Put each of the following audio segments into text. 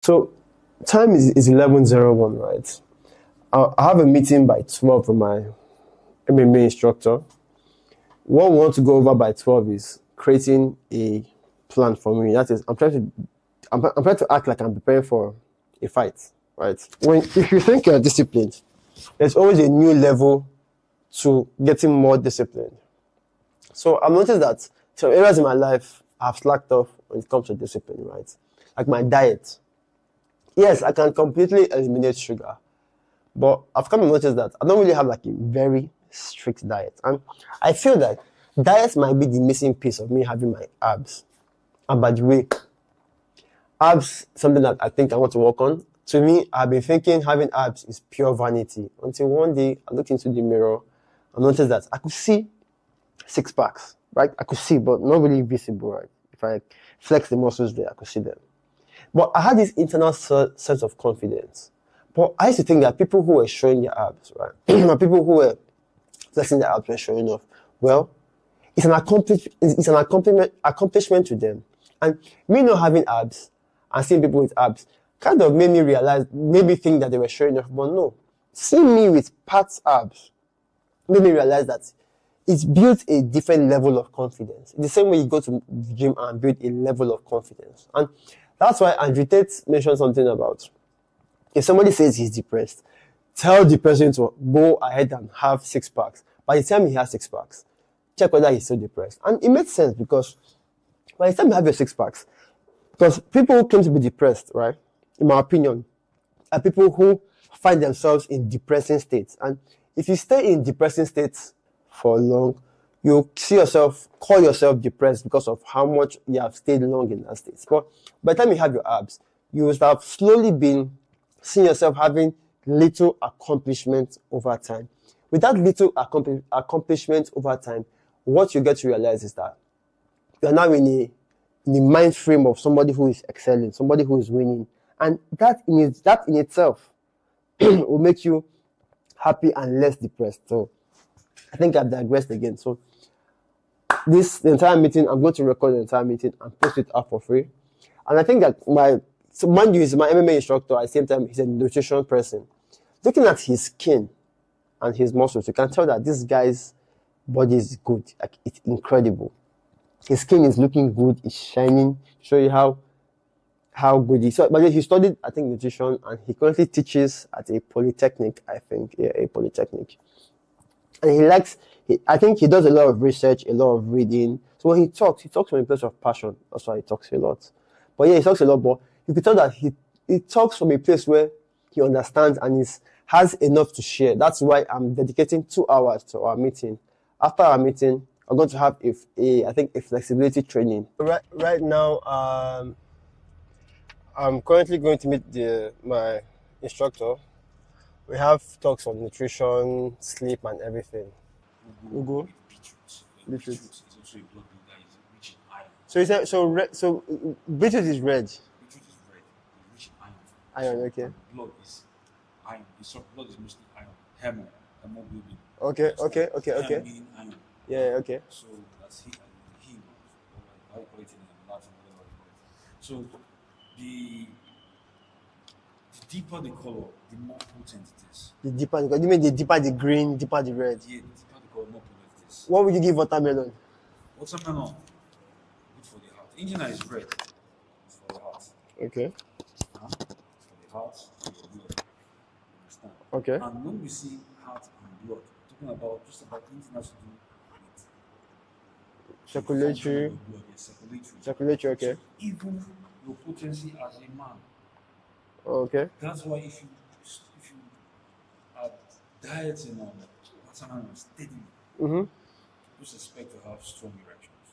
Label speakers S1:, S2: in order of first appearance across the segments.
S1: So time is 11:01, right? I have a meeting by 12 with my MMA instructor. What we want to go over by 12 is creating a plan for me. That is, I'm trying to act like I'm preparing for a fight, right? If you think you're disciplined, there's always a new level to getting more disciplined. So I've noticed that some areas in my life I've slacked off when it comes to discipline, right? Like my diet. Yes, I can completely eliminate sugar, but I've come to notice that I don't really have like a very strict diet. And I feel that diet might be the missing piece of me having my abs. And by the way, abs something that I think I want to work on. To me, I've been thinking having abs is pure vanity until one day I looked into the mirror and noticed that I could see six packs, right? I could see, but not really visible, right? If I flex the muscles there, I could see them. But I had this internal sense of confidence. But I used to think that people who were showing their abs, right, and people who were flexing their abs were showing off. Well, it's an accomplishment to them. And me not having abs and seeing people with abs kind of made me think that they were showing off. But no, seeing me with packed abs made me realize that it's built a different level of confidence. In the same way you go to the gym and build a level of confidence. And that's why Andrew Tate mentioned something about if somebody says he's depressed, tell the person to go ahead and have six packs. By the time he has six packs, check whether he's still depressed. And it makes sense because by the time you have your six packs, because people who claim to be depressed, right, in my opinion, are people who find themselves in depressing states. And if you stay in depressing states for long, you call yourself depressed because of how much you have stayed long in that state. But by the time you have your abs, you will have slowly been seeing yourself having little accomplishment over time. With that little accomplishment over time, what you get to realize is that you're now in a mind frame of somebody who is excelling, somebody who is winning. And that in itself will make you happy and less depressed. So I think I've digressed again. So the entire meeting, I'm going to record the entire meeting and post it up for free. And I think that mind you, is my MMA instructor. At the same time, he's a nutrition person. Looking at his skin and his muscles, you can tell that this guy's body is good. Like, it's incredible. His skin is looking good. It's shining. Show you how good he is. So, but he studied, I think, nutrition, and he currently teaches at a polytechnic. I think, yeah, a polytechnic. And I think he does a lot of research, a lot of reading. So when he talks from a place of passion. That's why he talks a lot. But yeah, he talks a lot, but you can tell that he talks from a place where he understands and has enough to share. That's why I'm dedicating 2 hours to our meeting. After our meeting, I'm going to have a flexibility training. Right now, I'm currently going to meet my instructor. We have talks on nutrition, sleep, and everything. Ugu? Beetroot.
S2: Is also a blood group that is rich in iron.
S1: So you said so beetroot is red.
S2: Beetroot is red, it's rich in iron.
S1: Iron, okay.
S2: Blood is iron. Blood is mostly iron. Hemoglobin.
S1: Okay.
S2: Heme meaning iron.
S1: Yeah, okay.
S2: So that's heme, how you call it in Latin, whatever you call it. So the deeper the color, the more potent it is.
S1: The deeper, you mean the deeper the green, deeper the red?
S2: Yeah, the deeper the color, more potent it is.
S1: What would you give watermelon?
S2: Watermelon, good for the heart. Injina is red, it's for the heart.
S1: Okay.
S2: For the heart, for your blood. You understand?
S1: Okay.
S2: And when we see heart and blood, we're talking about just about anything that has to do with
S1: Circulatory.
S2: blood, yes, circulatory.
S1: Circulatory, okay.
S2: So even your potency as a man.
S1: Okay.
S2: That's why if you are dieting on watermelon steadily, just expect to have strong erections.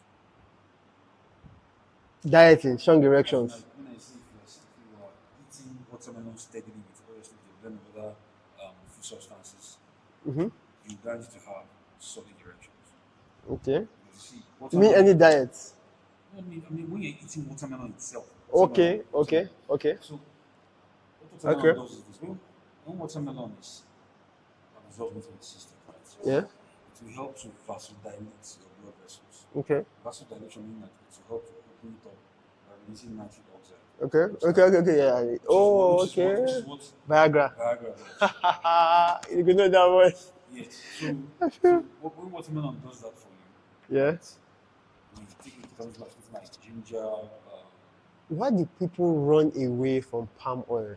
S1: Dieting, strong erections.
S2: Like when I say if you are eating watermelon steadily with obviously the blend of other food substances, you guarantee to have solid erections.
S1: Okay.
S2: Because you see,
S1: You mean any diets?
S2: I mean when you're eating watermelon itself.
S1: Okay.
S2: So what watermelon does is this. When watermelon is absorbed into the system, right? So
S1: Yeah.
S2: it will help to vasodilate your blood vessels.
S1: Okay.
S2: Vasodilation means that it will help to open it up by releasing nitric oxide.
S1: Okay. Yeah. Oh, okay.
S2: Which is what
S1: Viagra.
S2: Viagra is.
S1: You can know that one.
S2: Yes. So when watermelon does that for you,
S1: Yeah.
S2: right? When you take it, it becomes like something like ginger,
S1: Why do people run away from palm oil?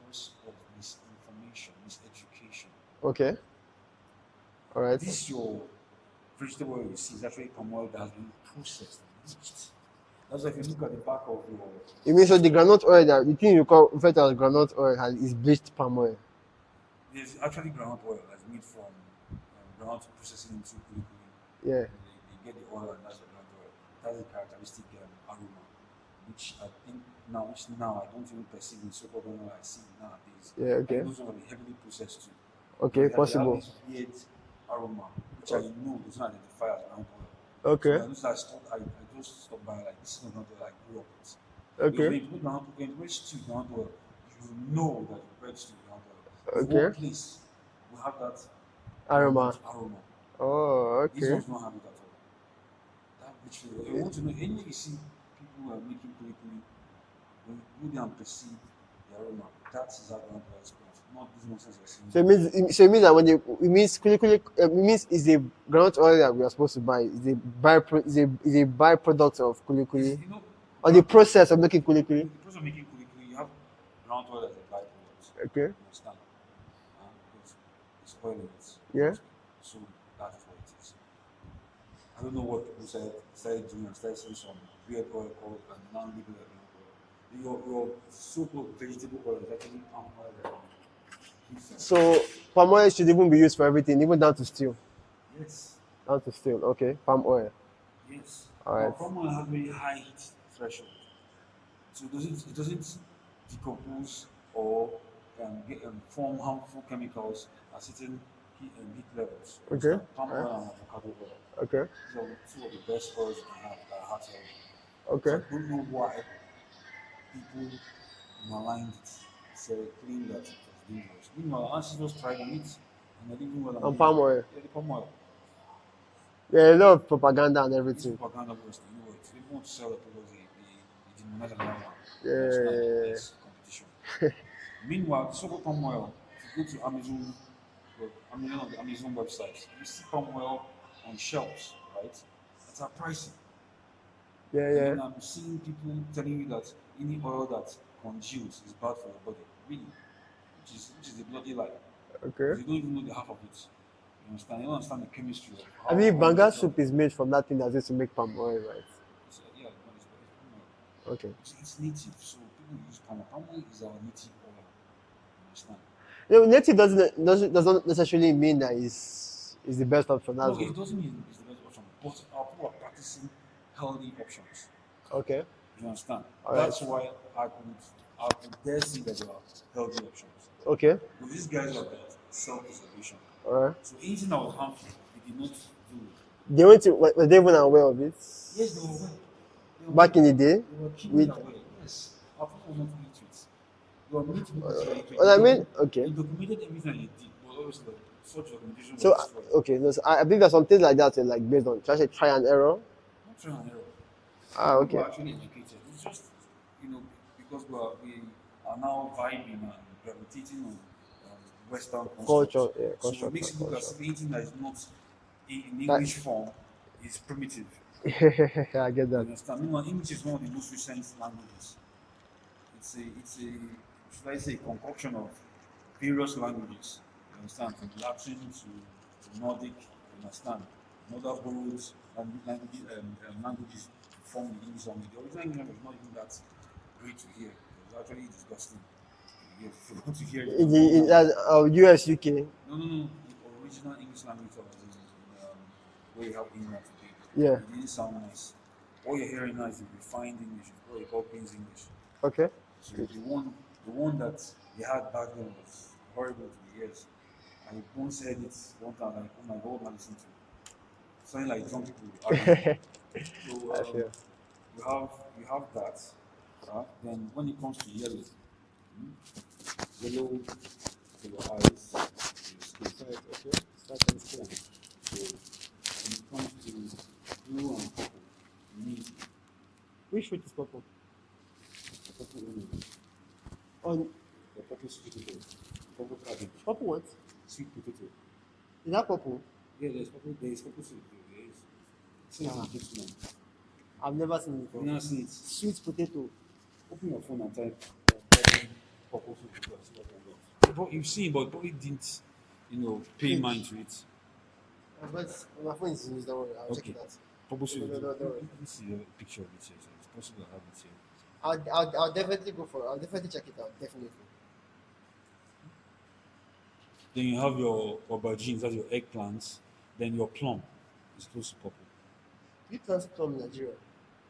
S2: because of misinformation, miseducation.
S1: Okay. All right.
S2: This your vegetable oil you see is actually palm oil that has been processed and bleached. That's why if you look at the back of your,
S1: You mean so the granite oil that the thing you call refer to as granite oil is bleached palm oil?
S2: there's actually groundnut oil that's made from groundnut processing into kuli kuli.
S1: Yeah.
S2: They get the oil and that's the groundnut oil. That's a characteristic aroma, which I think now I don't even perceive in so-called oil I see nowadays.
S1: Yeah.
S2: I
S1: Okay.
S2: know some of the heavily processed too.
S1: Okay.
S2: They have
S1: Possible.
S2: this weird aroma, which I know does not identify as groundnut oil.
S1: Okay.
S2: So I just I just stop by like this is not groundnut oil I grew up with. Because
S1: Okay.
S2: when you put groundnut when you put stew groundnut oil, you know that you bread stew groundnut oil. The
S1: Okay.
S2: whole place will have that
S1: Aroma.
S2: aroma.
S1: Oh.
S2: These
S1: Okay.
S2: ones don't have it at all. That which you want to know anyway you see people making kuli kuli, when you go there and perceive the aroma, that is how groundnut oil is called. Not this nonsense you're seeing.
S1: So it means that when it means it means is the groundnut oil that we are supposed to buy is a byproduct of kuli kuli
S2: You know,
S1: or the process of making kuli kuli.
S2: the process of making kuli kuli, you have groundnut oil as a byproduct.
S1: Okay.
S2: You understand? Because it's oil in it.
S1: Yeah.
S2: So that's what it is. I don't know what people started doing and started saying some weird oil called non-legal oil. Your so-called vegetable oil is actually palm oil.
S1: So palm oil should even be used for everything, even down to steel.
S2: Yes.
S1: Down to steel. Okay. Palm oil.
S2: Yes.
S1: All right.
S2: Now, palm oil has very high heat threshold. So it doesn't decompose or form harmful chemicals at certain heat levels.
S1: Okay.
S2: Palm oil and avocado oil.
S1: Okay.
S2: These are two of the best oils you can have that are heart healthy.
S1: Okay.
S2: So I don't know why people maligned it, claim that it was dangerous. Meanwhile, our ancestors tried on it and they didn't well.
S1: And palm oil.
S2: Yeah, the palm oil.
S1: Yeah, a lot of propaganda and
S2: It's
S1: everything.
S2: propaganda was, you know what? They won't sell the products, they demonize another one.
S1: Yeah.
S2: That's competition. Meanwhile, the so-called palm oil, if you go to Amazon websites, you see palm oil on shelves, right? That's our pricing.
S1: Yeah.
S2: And
S1: Yeah.
S2: then I'm seeing people telling you that any oil that congeals is bad for your body. Really? Which is a bloody lie.
S1: Okay.
S2: You don't even know the half of it. You understand? You don't understand the chemistry of how
S1: I mean,
S2: oil
S1: banga
S2: is
S1: soup is made from that thing that's used to make palm oil, right?
S2: yeah, but it's palm oil.
S1: Okay.
S2: It's native, so people use palm oil. Palm oil is our native oil. You understand?
S1: Native doesn't necessarily mean that is the best option as
S2: No,
S1: well.
S2: it doesn't mean it's the best option, but our people are practicing healthy options.
S1: Okay.
S2: You understand?
S1: All
S2: That's why I could dare say that there are healthy options.
S1: Okay.
S2: But these guys are about self-preservation.
S1: All right.
S2: So anything that was harmful, they did not do it.
S1: They went to were they even aware of it?
S2: Yes, they were aware. They were
S1: Back in
S2: aware.
S1: the day.
S2: They were keenly
S1: with
S2: aware. Yes, our people were not illiterate. You are meant to be illiterate.
S1: well, I mean, okay.
S2: They documented everything they did, but obviously like, such documentation was
S1: So
S2: destroyed.
S1: okay, no, so I believe that some things like that are like based on just try and error.
S2: Not trial and error.
S1: Ah,
S2: People
S1: okay.
S2: are actually educated. It's just, because we are now vibing and gravitating on Western
S1: Culture,
S2: constructs.
S1: yeah,
S2: So
S1: construct
S2: it makes it look as
S1: culture.
S2: if anything that is not in
S1: That-
S2: English form is primitive.
S1: I get
S2: You
S1: that.
S2: understand? Meanwhile, English is one of the most recent languages. It's a should I say concoction of various languages. You understand? From Latin to Nordic, you understand? Other borrowed languages to form the English language. The original English language is not even that great to hear. It's actually disgusting. If you want to hear it,
S1: US, UK.
S2: no. The original English language that was in where you have England today.
S1: Yeah.
S2: It didn't sound nice. What you're hearing now is the refined English, what you call Queen's English.
S1: Okay.
S2: So the one that they had back then was horrible to the ears. I once heard it one time, like, oh my God, man, listen to it. Something like drunk people. So
S1: I feel.
S2: you have that. Then when it comes to yellow, yellow for your eyes, your skin.
S1: Okay. Start and skin.
S2: So when it comes to blue and purple, you need
S1: Which fruit is purple?
S2: purple
S1: On
S2: The purple sweet potato. Purple cabbage.
S1: purple what?
S2: Sweet potato.
S1: Is that purple?
S2: Yeah, there is purple sweet potato. There is. It's not
S1: Ah.
S2: a big one.
S1: I've never seen it before.
S2: You know, see it.
S1: Sweet potato.
S2: Open your phone and type purple sweet potato. See what comes up. But you've seen, but probably didn't, pay
S1: Click.
S2: mind to it.
S1: But my phone is used, don't worry, I'll check
S2: Okay.
S1: it out.
S2: Purple sweet
S1: No,
S2: potato.
S1: don't worry.
S2: Let me see a picture of it here. So it's possible I have it here.
S1: I'll definitely go for it. I'll definitely check it out. Definitely.
S2: Then you have your aubergines, that's your eggplants. Then your plum is close to purple.
S1: Do you plant plum in Nigeria?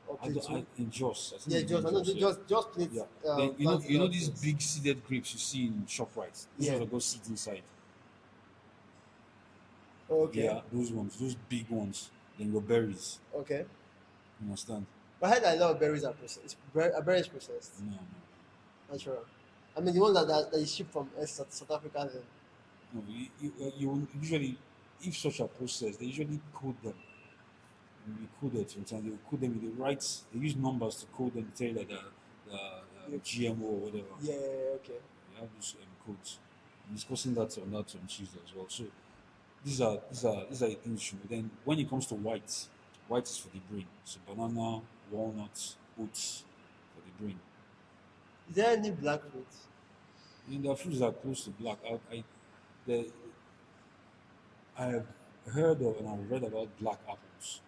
S1: Or
S2: I don't,
S1: Plateau?
S2: in Jos. I think
S1: Yeah,
S2: it's
S1: just
S2: in
S1: I know
S2: Jos,
S1: they
S2: yeah.
S1: just plate.
S2: Yeah. Then you
S1: plants
S2: know
S1: in
S2: these
S1: plates.
S2: big seeded grapes you see in ShopRite. These
S1: Yeah.
S2: ones that go seeds inside.
S1: Okay.
S2: Yeah, those ones, those big ones. Then your berries.
S1: Okay.
S2: You understand?
S1: But I heard that a lot of berries are processed. Berries processed.
S2: No.
S1: Natural. I mean, the one that is shipped from South Africa. Then.
S2: No, you will usually, if such a process, they usually code them. You code it sometimes. They will code them with the right. They use numbers to code them. Tell you that the GMO or whatever.
S1: Yeah. Okay.
S2: You have those codes. I'm discussing that on Tuesday as well. So these are the things you know. Then when it comes to white is for the brain. So banana, walnuts, oats for the brain.
S1: Is there any black fruit?
S2: And the fruits are close to black. The, I have heard of and I've read about black apples.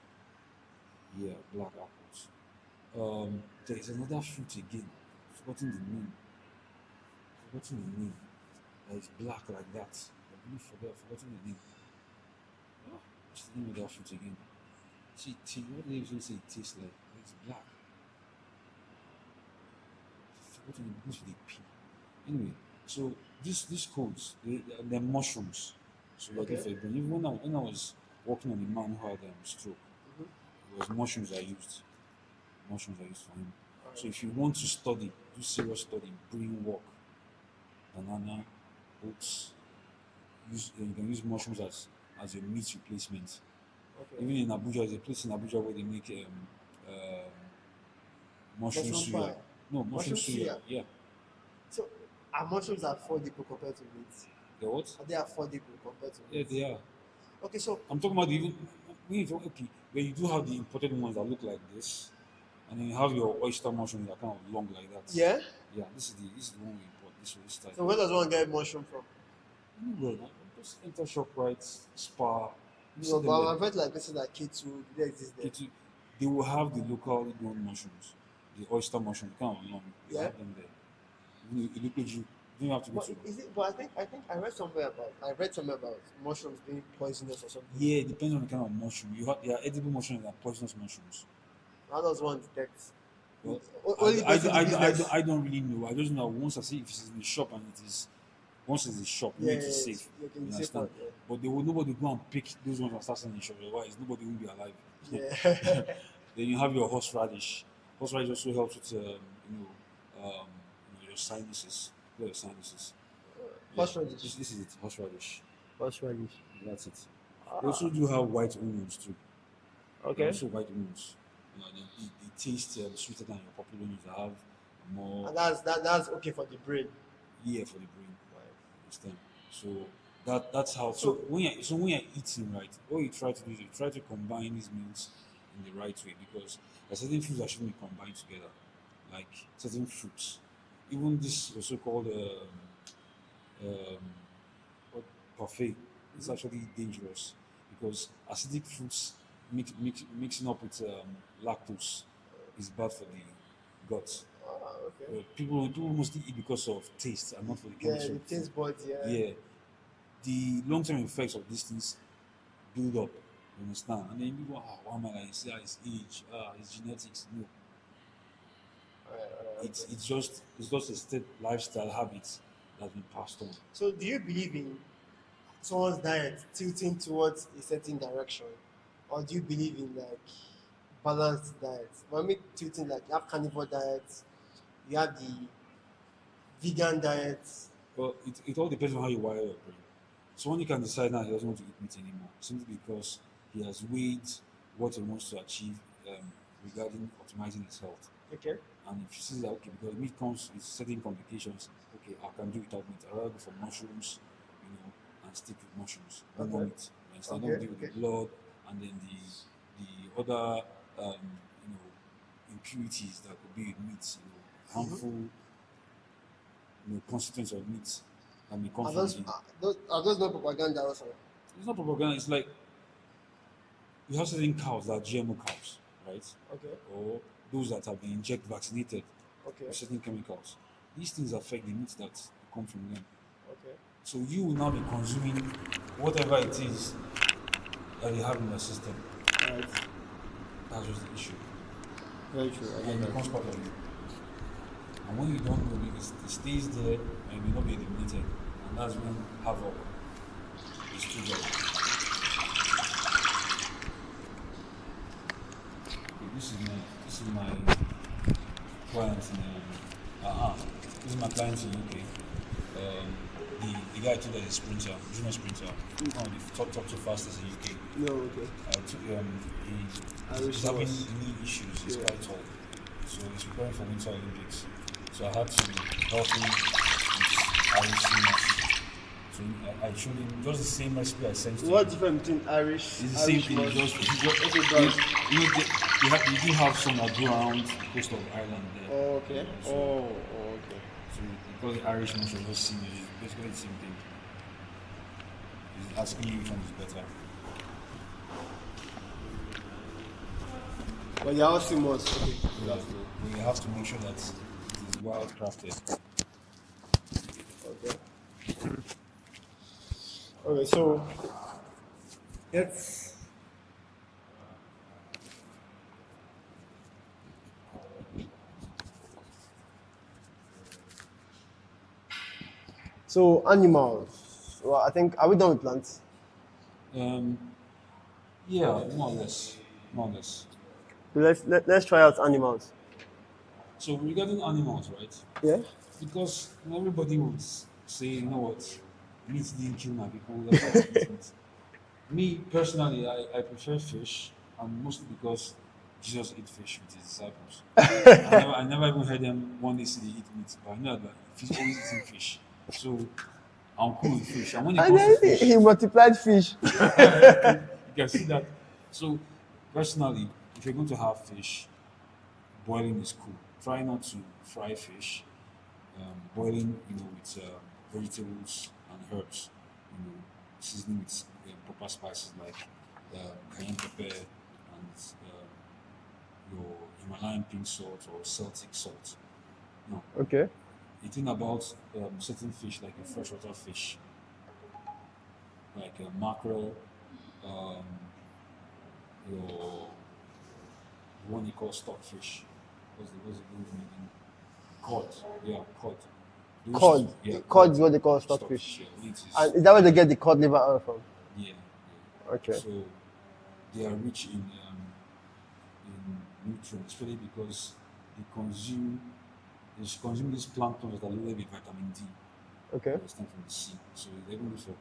S2: Yeah, black apples. There is another fruit again. Forgotten the name. That is black like that. I really forgotten the name. What's the name of that fruit again? What do they usually say it tastes like? It's black. Forgotten it begins with a P. Anyway, so these codes, they're mushrooms. So like
S1: Okay.
S2: if even when I was working on a man who had stroke,
S1: Mhm.
S2: it was mushrooms I used. Mushrooms I used for him.
S1: Alright.
S2: So if you want to study, do serious study, brain work, banana, oats, you can use mushrooms as your meat replacement.
S1: Okay.
S2: Even in Abuja, there's a place in Abuja where they make mushroom
S1: Mushroom
S2: suya.
S1: pie.
S2: No, mushroom
S1: Mushroom
S2: suya.
S1: suya.
S2: Yeah.
S1: So, are mushrooms affordable compared to meat?
S2: The what?
S1: Are they affordable compared to
S2: Yeah,
S1: meat?
S2: they are.
S1: Okay, so
S2: I'm talking about okay, where you do have the imported ones that look like this, and then you have your oyster mushrooms that are kind of long like that.
S1: yeah.
S2: Yeah, this is the one we import. This type.
S1: So where does one get mushroom from?
S2: Anywhere, man. Just enter ShopRite, Spar. You see
S1: No,
S2: them
S1: but
S2: there.
S1: I've heard like places like K2, do they exist there?
S2: They will have the locally grown mushrooms, the oyster mushroom, kind of long. You
S1: Yeah.
S2: have them there. You look at you. You don't have to go
S1: But
S2: to.
S1: is it? But I think I read somewhere about mushrooms being poisonous or something.
S2: Yeah, it depends on the kind of mushroom. There are edible mushrooms and poisonous mushrooms.
S1: How does one detect?
S2: Well,
S1: Only person in business.
S2: I don't really know. I just know once I see if it's in the shop and once it's in the shop, you know it is safe.
S1: You can
S2: You
S1: safe
S2: understand?
S1: one,
S2: But nobody go and pick those ones and start selling in the shop. Otherwise, nobody will be alive.
S1: yeah. Yeah.
S2: Then you have your horseradish. Horseradish also helps with your sinuses. Your sinuses.
S1: Horseradish.
S2: This is it. Horseradish.
S1: Horseradish.
S2: That's it. They also do have white onions too.
S1: Okay.
S2: Also white onions. They taste sweeter than your popular onions that have more
S1: And that's okay for the brain.
S2: yeah for the brain. Understand? So that's how.
S1: So-
S2: when you're eating right, what you try to do is you try to combine these meals in the right way because there are certain foods that shouldn't be combined together, like certain fruits. Even this also called what parfait is actually dangerous because acidic fruits mixing up with lactose is bad for the gut.
S1: Okay.
S2: People mostly eat because of taste and not for the
S1: Yeah,
S2: chemistry.
S1: the
S2: of the
S1: taste
S2: food.
S1: buds. Yeah.
S2: Yeah, the long-term effects of these things build up. You understand? And then people, why am I like this? It's age, it's genetics. No,
S1: Alright.
S2: it's just a state lifestyle habits that's been passed on.
S1: So, do you believe in someone's diet tilting towards a certain direction, or do you believe in like balanced diets? When we tilting, like you have carnivore diets, you have the vegan diets.
S2: Well, it all depends on how you wire your brain. Someone you can decide now he doesn't want to eat meat anymore simply because he has weighed what he wants to achieve regarding optimizing his health.
S1: Okay.
S2: And if she sees that, okay, because meat comes with certain complications, okay, I can do without meat. I rather go for mushrooms, and stick with mushrooms. No more
S1: Okay.
S2: meat. I don't
S1: Okay.
S2: deal with
S1: Okay.
S2: the blood and then the other impurities that could be with meat, harmful, constituents of meat that may come
S1: Are
S2: from
S1: those
S2: the.
S1: are those not propaganda also?
S2: It's not propaganda. It's like you have certain cows that are GMO cows, right?
S1: Okay.
S2: Or those that have been vaccinated
S1: Okay.
S2: with certain chemicals. These things affect the meat that come from them.
S1: Okay.
S2: So you will now be consuming whatever it is that you have in your system.
S1: Right.
S2: That's just the issue.
S1: Very true. I
S2: And
S1: get
S2: it
S1: that.
S2: becomes part of you. And when you don't know it stays there and will not be eliminated. And that's when havoc is triggered. Okay, this is my client this is my client in UK. The guy told us is sprinter, junior sprinter, one of the top two fastest in UK.
S1: No. Okay.
S2: He's having knee issues. He's quite tall, so he's preparing for Winter Olympics. So I had to help him with Irish swimmers. So I showed him just the same recipe I sent to him.
S1: What difference between Irish?
S2: It's the same
S1: Irish
S2: thing.
S1: malt?
S2: Just
S1: Okay, guys.
S2: you do have some that go around the coast of Ireland there.
S1: Oh, okay. Oh, okay.
S2: So they call it Irish mush or just similar. It's basically the same thing. He's asking you which one is better.
S1: But you're all similar. Okay.
S2: But you have to make sure that it is well crafted.
S1: Okay. Okay, so let's animals. Well, I think are we done with plants?
S2: Yeah, more or less. More or less.
S1: Let's try out animals.
S2: So regarding animals, right?
S1: Yeah.
S2: Because everybody would say, you know what, meat didn't kill my people. That's why I eat meat. Me personally, I prefer fish, and mostly because Jesus ate fish with his disciples. I never even heard them one day say they eat meat, but I know that he's always eating fish. So I'm cool with fish. And when it
S1: And
S2: comes to
S1: then
S2: fish,
S1: he multiplied fish.
S2: you can see that. So personally, if you're going to have fish, boiling is cool. Try not to fry fish. Boiling, with vegetables and herbs. Seasoning with proper spices like cayenne pepper and your Himalayan pink salt or Celtic salt. Now,
S1: Okay.
S2: the thing about certain fish, like a freshwater fish, like mackerel, um, your one you call stockfish. What's the good name again? Cod. Yeah, cod. Those
S1: Cod.
S2: two- yeah,
S1: Cod is what they call stockfish.
S2: Yeah, when it is,
S1: And is that where they get the cod liver oil from?
S2: yeah.
S1: Okay.
S2: So they are rich in nutrients, especially because they consume these plankton that are loaded with vitamin D.
S1: Okay.
S2: That stem from the sea. So they're going to for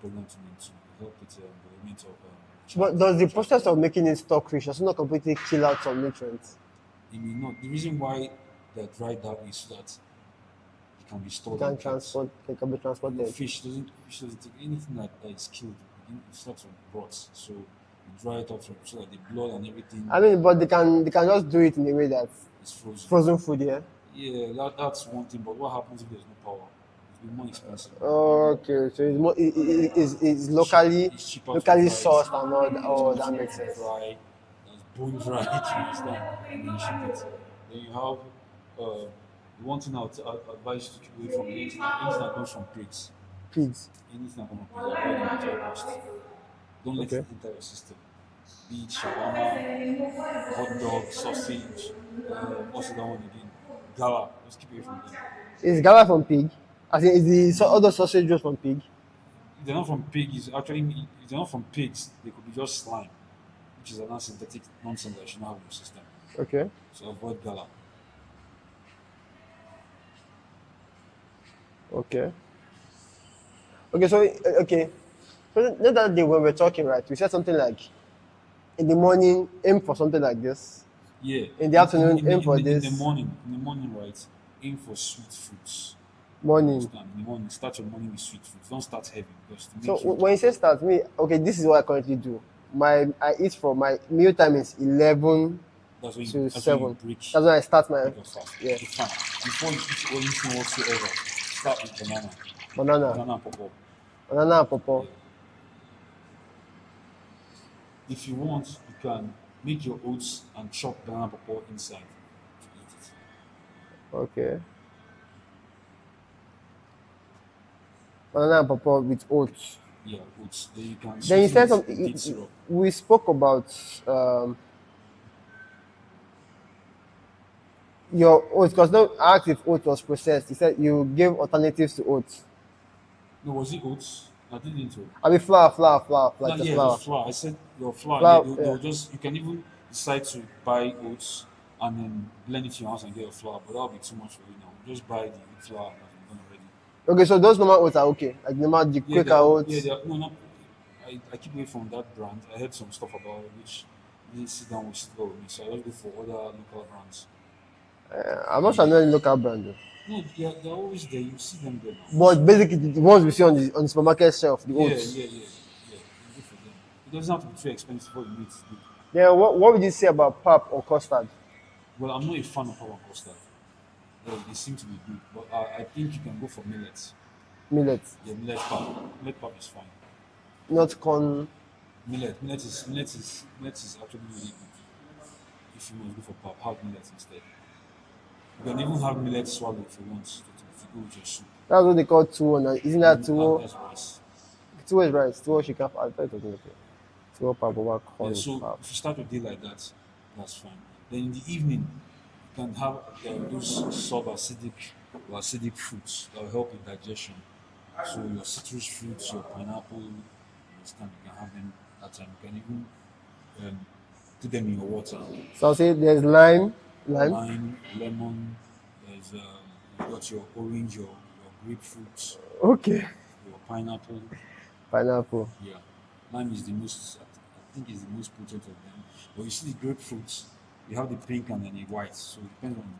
S2: pregnant women to help with development of
S1: But does the process of making it stockfish also not completely kill out some nutrients?
S2: It may not. The reason why they're dried that way is so that it can be
S1: You
S2: stored.
S1: can
S2: and kept.
S1: transport, they can be transported.
S2: Fish doesn't take anything that is killed. It's not from broth. So you dry it up so that the blood and everything
S1: I mean, but they can just do it in a way that's
S2: is frozen.
S1: frozen food, yeah.
S2: Yeah, that's one thing. But what happens if there's no power? It'll be more expensive.
S1: Okay, so it's more it's locally
S2: It's cheaper to
S1: locally
S2: fry it.
S1: sourced and all. Oh, that makes sense.
S2: Dry, that's bone dry, you understand? And then ship it. Then you have one thing I would advise you to keep away from anything that comes from pigs.
S1: Pigs.
S2: Anything that comes from pigs, avoid them at all costs. Don't let
S1: Okay.
S2: it enter your system. Be it shawarma, hot dog, sausage, what's the other one again? Gala. Just keep away from them.
S1: Is gawa from pig? I think is the other sausage just from pig?
S2: If they're not from pig, if they're not from pigs, they could be just slime, which is another synthetic nonsense that you should not have in your system.
S1: Okay.
S2: So avoid gala.
S1: Okay. Okay. So okay. So the other day when we were talking, right, we said something like, in the morning, aim for something like this.
S2: Yeah.
S1: In the afternoon, aim for
S2: In the
S1: this.
S2: morning, right? Aim for sweet foods. You
S1: Morning.
S2: understand? In the morning, start your morning with sweet foods. Don't start heavy because to
S1: So
S2: make you.
S1: when you say start, me, okay, this is what I currently do. I eat from my meal time is 11 to
S2: That's when you
S1: 7.
S2: break
S1: That's when I start my,
S2: your fast.
S1: yeah,
S2: Okay, fine. Before you eat anything whatsoever, start with banana.
S1: banana,
S2: Banana and pawpaw.
S1: banana and pawpaw.
S2: Yeah. If you want, you can make your oats and chop banana and pawpaw inside to eat it.
S1: Okay, banana and pawpaw with oats.
S2: Yeah, oats. Then you can
S1: Then you
S2: sweeten
S1: said
S2: it
S1: something.
S2: with date syrup.
S1: We spoke about um, your oats because no, I asked if oats was processed. You said you gave alternatives to oats.
S2: No, was it oats? I didn't know.
S1: I mean flour,
S2: No,
S1: just
S2: yeah, it was
S1: flour.
S2: flour. I said your flour. Yeah,
S1: Flour, yeah.
S2: they'll just you can even decide to buy oats and then blend it to your house and get a flour, but that'll be too much for you now. Just buy the flour that you've done already.
S1: Okay, so those normal oats are okay. Like normal the
S2: Yeah,
S1: Quaker oats.
S2: no, no. I keep away from that brand. I heard some stuff about it which didn't sit down with well with me, so I just go for other local brands.
S1: I'm not sure I know any local brand though.
S2: No, they're always there. You see them there now.
S1: But basically, the ones we see on the supermarket shelf, the
S2: Yeah,
S1: oats.
S2: yeah. Good for them. It doesn't have to be too expensive for you meet.
S1: Then what would you say about pap or custard?
S2: Well, I'm not a fan of power custard. They seem to be good, but I think you can go for millets.
S1: Millet,
S2: Yeah, millet pap. Millet pap is fine.
S1: not corn.
S2: Millet is actually really good. If you want to go for pap, have millet instead. You can even have millet swallow if you want to go with your soup.
S1: That's what they call tuwo now. Isn't that tuwo?
S2: That's rice.
S1: Tuwo is rice. Tuwo shikaf. I thought it was okay. Tuwo pap over
S2: Yeah,
S1: corn is
S2: so
S1: pap.
S2: if you start your day like that, that's fine. Then in the evening, you can have those subacidic or acidic fruits that will help in digestion. So your citrus fruits, your pineapple, you understand, you can have them that time. You can even put them in your water.
S1: So I'll say there's lime.
S2: Lime, lemon, there's you've got your orange, your grapefruit,
S1: Okay.
S2: your pineapple.
S1: Pineapple.
S2: Yeah, lime is the most. I think is the most potent of them. But you see the grapefruits, you have the pink and then the white. So it depends on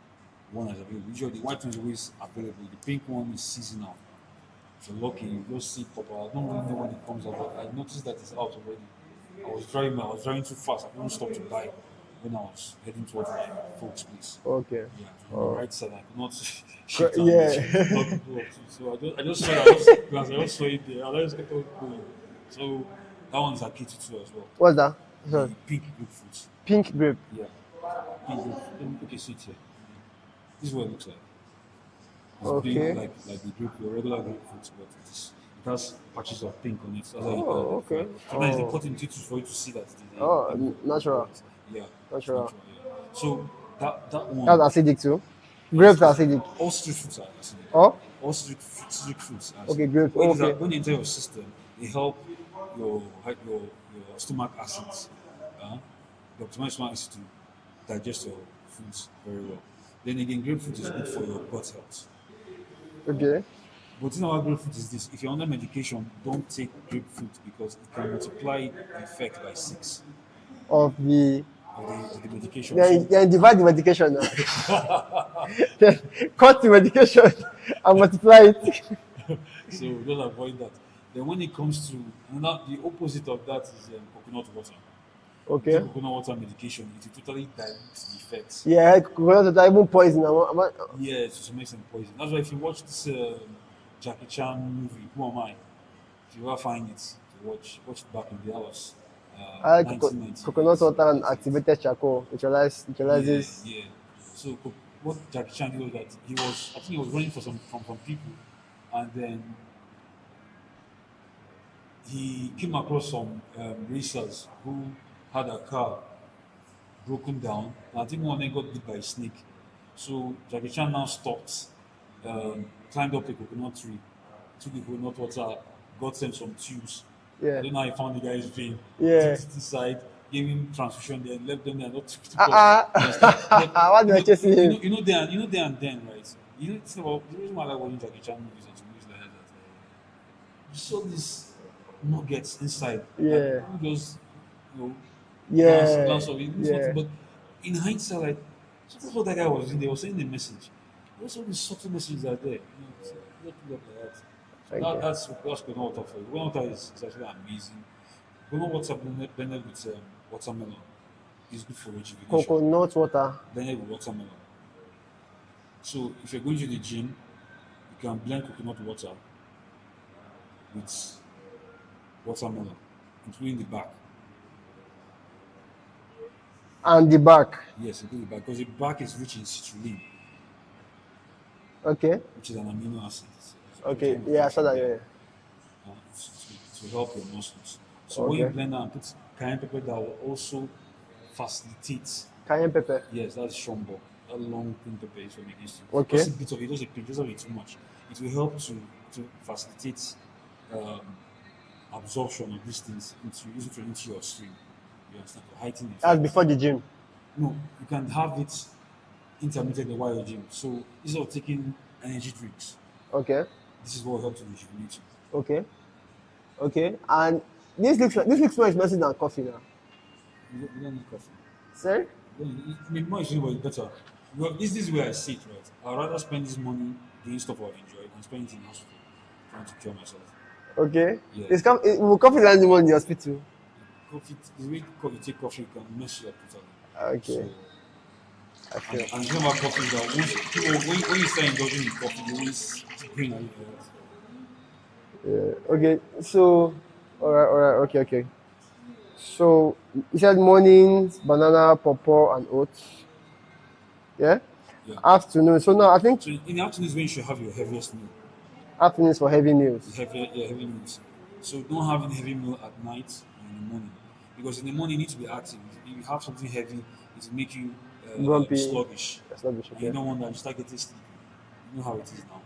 S2: one that's available. Usually the white one is always available. The pink one is seasonal. If you're lucky, you just see pop out. I don't really know when it comes out, but I noticed that it's out already. I was driving too fast. I couldn't stop to buy when I was heading towards my folks' place.
S1: Okay.
S2: Yeah, on the right side, I could not
S1: Go- yeah.
S2: So I just saw that. I just saw it there. I just kept on going. So that one's Akiti too as well.
S1: What's that?
S2: The
S1: Sorry.
S2: pink grapefruit.
S1: Pink grape.
S2: Yeah. Pink grapefruit. Let me put a seat here. This is what it looks like. It's
S1: Okay.
S2: big like the grape, your regular grapefruit, but it has patches of pink on it. That's how you
S1: Oh,
S2: can
S1: okay.
S2: sometimes they
S1: Oh.
S2: cut into it for you to see that
S1: Oh, natural.
S2: Yeah.
S1: Natural.
S2: Yeah. So that one
S1: That's acidic too. Grapes are acidic.
S2: all citrus fruits are acidic.
S1: Oh?
S2: All citric fruits are
S1: Okay,
S2: acidic.
S1: grapes.
S2: When,
S1: Okay.
S2: when they enter your system, they help your stomach acids. They optimize stomach acid to digest your foods very well. Then again, grapefruit is good for your gut health.
S1: Okay.
S2: But in our grapefruit is this: if you're under medication, don't take grapefruit because it can multiply the effect by 6
S1: Of the
S2: of the medication.
S1: then divide the medication now. Then cut the medication and multiply it.
S2: So just avoid that. Then when it comes to the opposite of that is coconut water.
S1: Okay.
S2: Take coconut water medication, it will totally dilute the effects.
S1: Yeah, coconut water, even poison.
S2: Yeah, to some extent poison. That's why if you watch this Jackie Chan movie, Who Am I? If you ever find it to watch it back in the hours.
S1: I like
S2: 1998.
S1: coconut water and activated charcoal. Neutralizes.
S2: Yeah. So what Jackie Chan did was that I think he was running from some people, and then he came across some racers who had a car broken down. And I think one of them got bit by a snake. So Jackie Chan now stopped, climbed up a coconut tree, took the coconut water, got them some tubes. I
S1: Yeah.
S2: don't know how he found the guy's vein.
S1: Yeah.
S2: Took it inside, gave him transfusion, then left them there. Not took
S1: Why do I chasing him?
S2: you know there and then, right? You know, it's about the reason why I like watching Jackie Chan movies and some movies like that. You saw this nuggets inside.
S1: Yeah.
S2: Like, people just,
S1: Yeah.
S2: glance of it. It's
S1: Yeah.
S2: nothing but in hindsight, like, so that's what that guy was doing. They were saying the message. There's all these subtle messages are there. So look up like that. So
S1: Okay.
S2: that's coconut water for you. Coconut water is actually amazing. Coconut water blended with watermelon is good for rejuvenation.
S1: Coconut water.
S2: Blended with watermelon. So if you're going to the gym, you can blend coconut water with watermelon, including the back.
S1: And the back.
S2: Yes, including the back, because the back is rich in citrulline,
S1: Okay.
S2: which is an amino acid. It's a
S1: Okay.
S2: protein
S1: Yeah, I saw that.
S2: protein.
S1: Yeah.
S2: To help your muscles. So when you
S1: Okay.
S2: blend that and put cayenne pepper, that will also facilitate.
S1: Cayenne pepper.
S2: Yes, that's shombo. That long green pepper is what it is.
S1: Okay.
S2: Just a bit of it, just a pinch, just not too much. It will help to facilitate um, absorption of these things into your stream. You understand? To heighten it.
S1: That's before the gym.
S2: No, you can have it intermittently while you're gym. So instead of taking energy drinks,
S1: Okay.
S2: this is what will help to rejuvenate you.
S1: Okay. Okay. And this looks more expensive than coffee now.
S2: You don't need coffee.
S1: Sir?
S2: I mean, more usually better. Well, this is where I sit, right? I'd rather spend this money doing stuff I enjoy than spend it in hospital trying to cure myself.
S1: Okay.
S2: Yeah.
S1: Will coffee land you in the hospital?
S2: Coffee, the way you take coffee can mess you up totally.
S1: Okay.
S2: So,
S1: I feel.
S2: and the thing about coffee is that once people, when you start indulging in coffee, you always bring a little.
S1: Yeah. Okay. So, alright. Okay. So you said mornings, banana, pawpaw, and oats. Yeah.
S2: Yeah.
S1: Afternoon. So now I think
S2: So in the afternoon is when you should have your heaviest meal.
S1: afternoons for heavy meals.
S2: Heavy meals. So don't have any heavy meal at night or in the morning, because in the morning you need to be active. If you have something heavy, it will make you
S1: Grumpy.
S2: sluggish.
S1: That's not the
S2: And you
S1: okay.
S2: don't want that. You start getting sleepy. You know how it is now.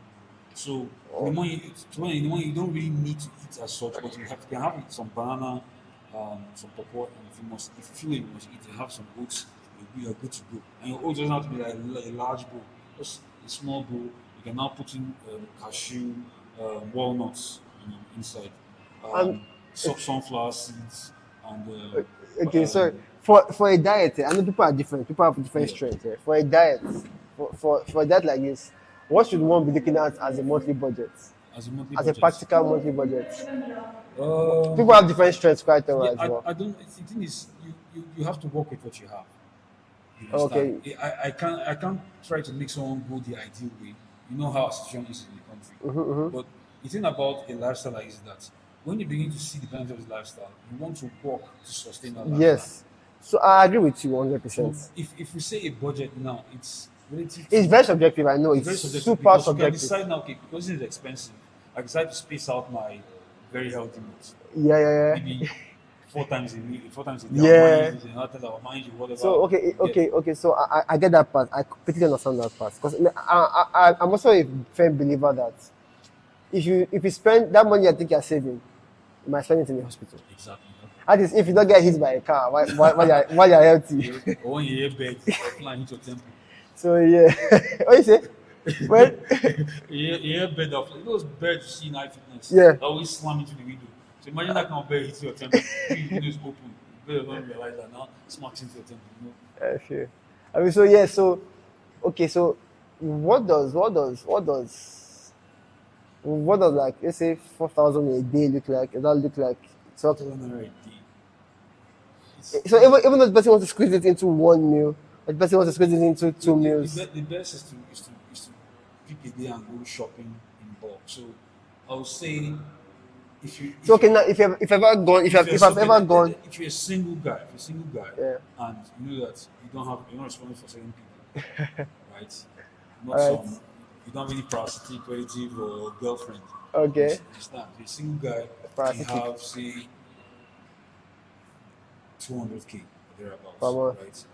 S2: So in the morning, in the morning you don't really need to eat as such, but you can have some banana, some pawpaw, and if you feel like you must eat, you have some oats. You're good to go. And your oats doesn't have to be like a large bowl, just a small bowl. You can now put in cashew, walnuts, inside,
S1: Um,
S2: sunflower seeds, and
S1: Okay, so for a diet, I know people are different. People have different
S2: Yeah.
S1: strengths. For a diet, for a diet like this, what should one be looking at as a monthly budget?
S2: as a monthly
S1: As a
S2: budget.
S1: practical monthly budget?
S2: Uh,
S1: People have different strengths quite a
S2: Yeah,
S1: as well.
S2: I don't. The thing is, you have to work with what you have. You
S1: Okay.
S2: understand? I can't try to make someone go the ideal way. You know how our situation is in the country. But the thing about a lifestyle like is that when you begin to see the benefit of the lifestyle, you want to work to sustain that lifestyle.
S1: Yes. So I agree with you
S2: So
S1: 100%.
S2: if we say a budget now, it's relative.
S1: It's very subjective. I know
S2: It's very
S1: it's
S2: subjective
S1: super
S2: because you can
S1: subjective.
S2: decide now. Okay, because it's expensive, I decide to space out my very healthy meals.
S1: Yeah.
S2: Maybe 4 times a week, 4 times a day.
S1: Yeah.
S2: I'll manage it, and after that, I'll manage it, whatever.
S1: So
S2: Yeah.
S1: okay. So I get that part. I completely understand that part because I'm also a firm believer that if you spend that money, I think you're saving, you might spend it in the hospital.
S2: Exactly.
S1: That is, if you don't get hit by a car while you're healthy.
S2: Or when you hear birds, or flying into your temple.
S1: So yeah, what you say? Well,
S2: You hear bird of those birds you see in high fitness.
S1: Yeah.
S2: They always slam into the window. So imagine that kind of bird hitting your temple. The window is open. The bird don't realize that now smacks into your temple. You know?
S1: sure. I mean, so yeah, so okay, so what does like let's say 4,000 a day look like? Does that look like so?
S2: Naira a day. It's-
S1: So even though the person wants to squeeze it into one meal, or the person wants to squeeze it into two meals.
S2: The best is to pick a day and go shopping in bulk. So I would say if you
S1: So okay, now if I've ever gone, if I've ever gone,
S2: if you're a single guy,
S1: Yeah.
S2: and you know that you're not responsible for certain people, right? Not
S1: Alright.
S2: some you don't have any parasitic relative or girlfriend.
S1: Okay.
S2: You understand? If you're a single guy,
S1: Parasitic.
S2: you have say 200K or thereabouts,
S1: Per month.
S2: right?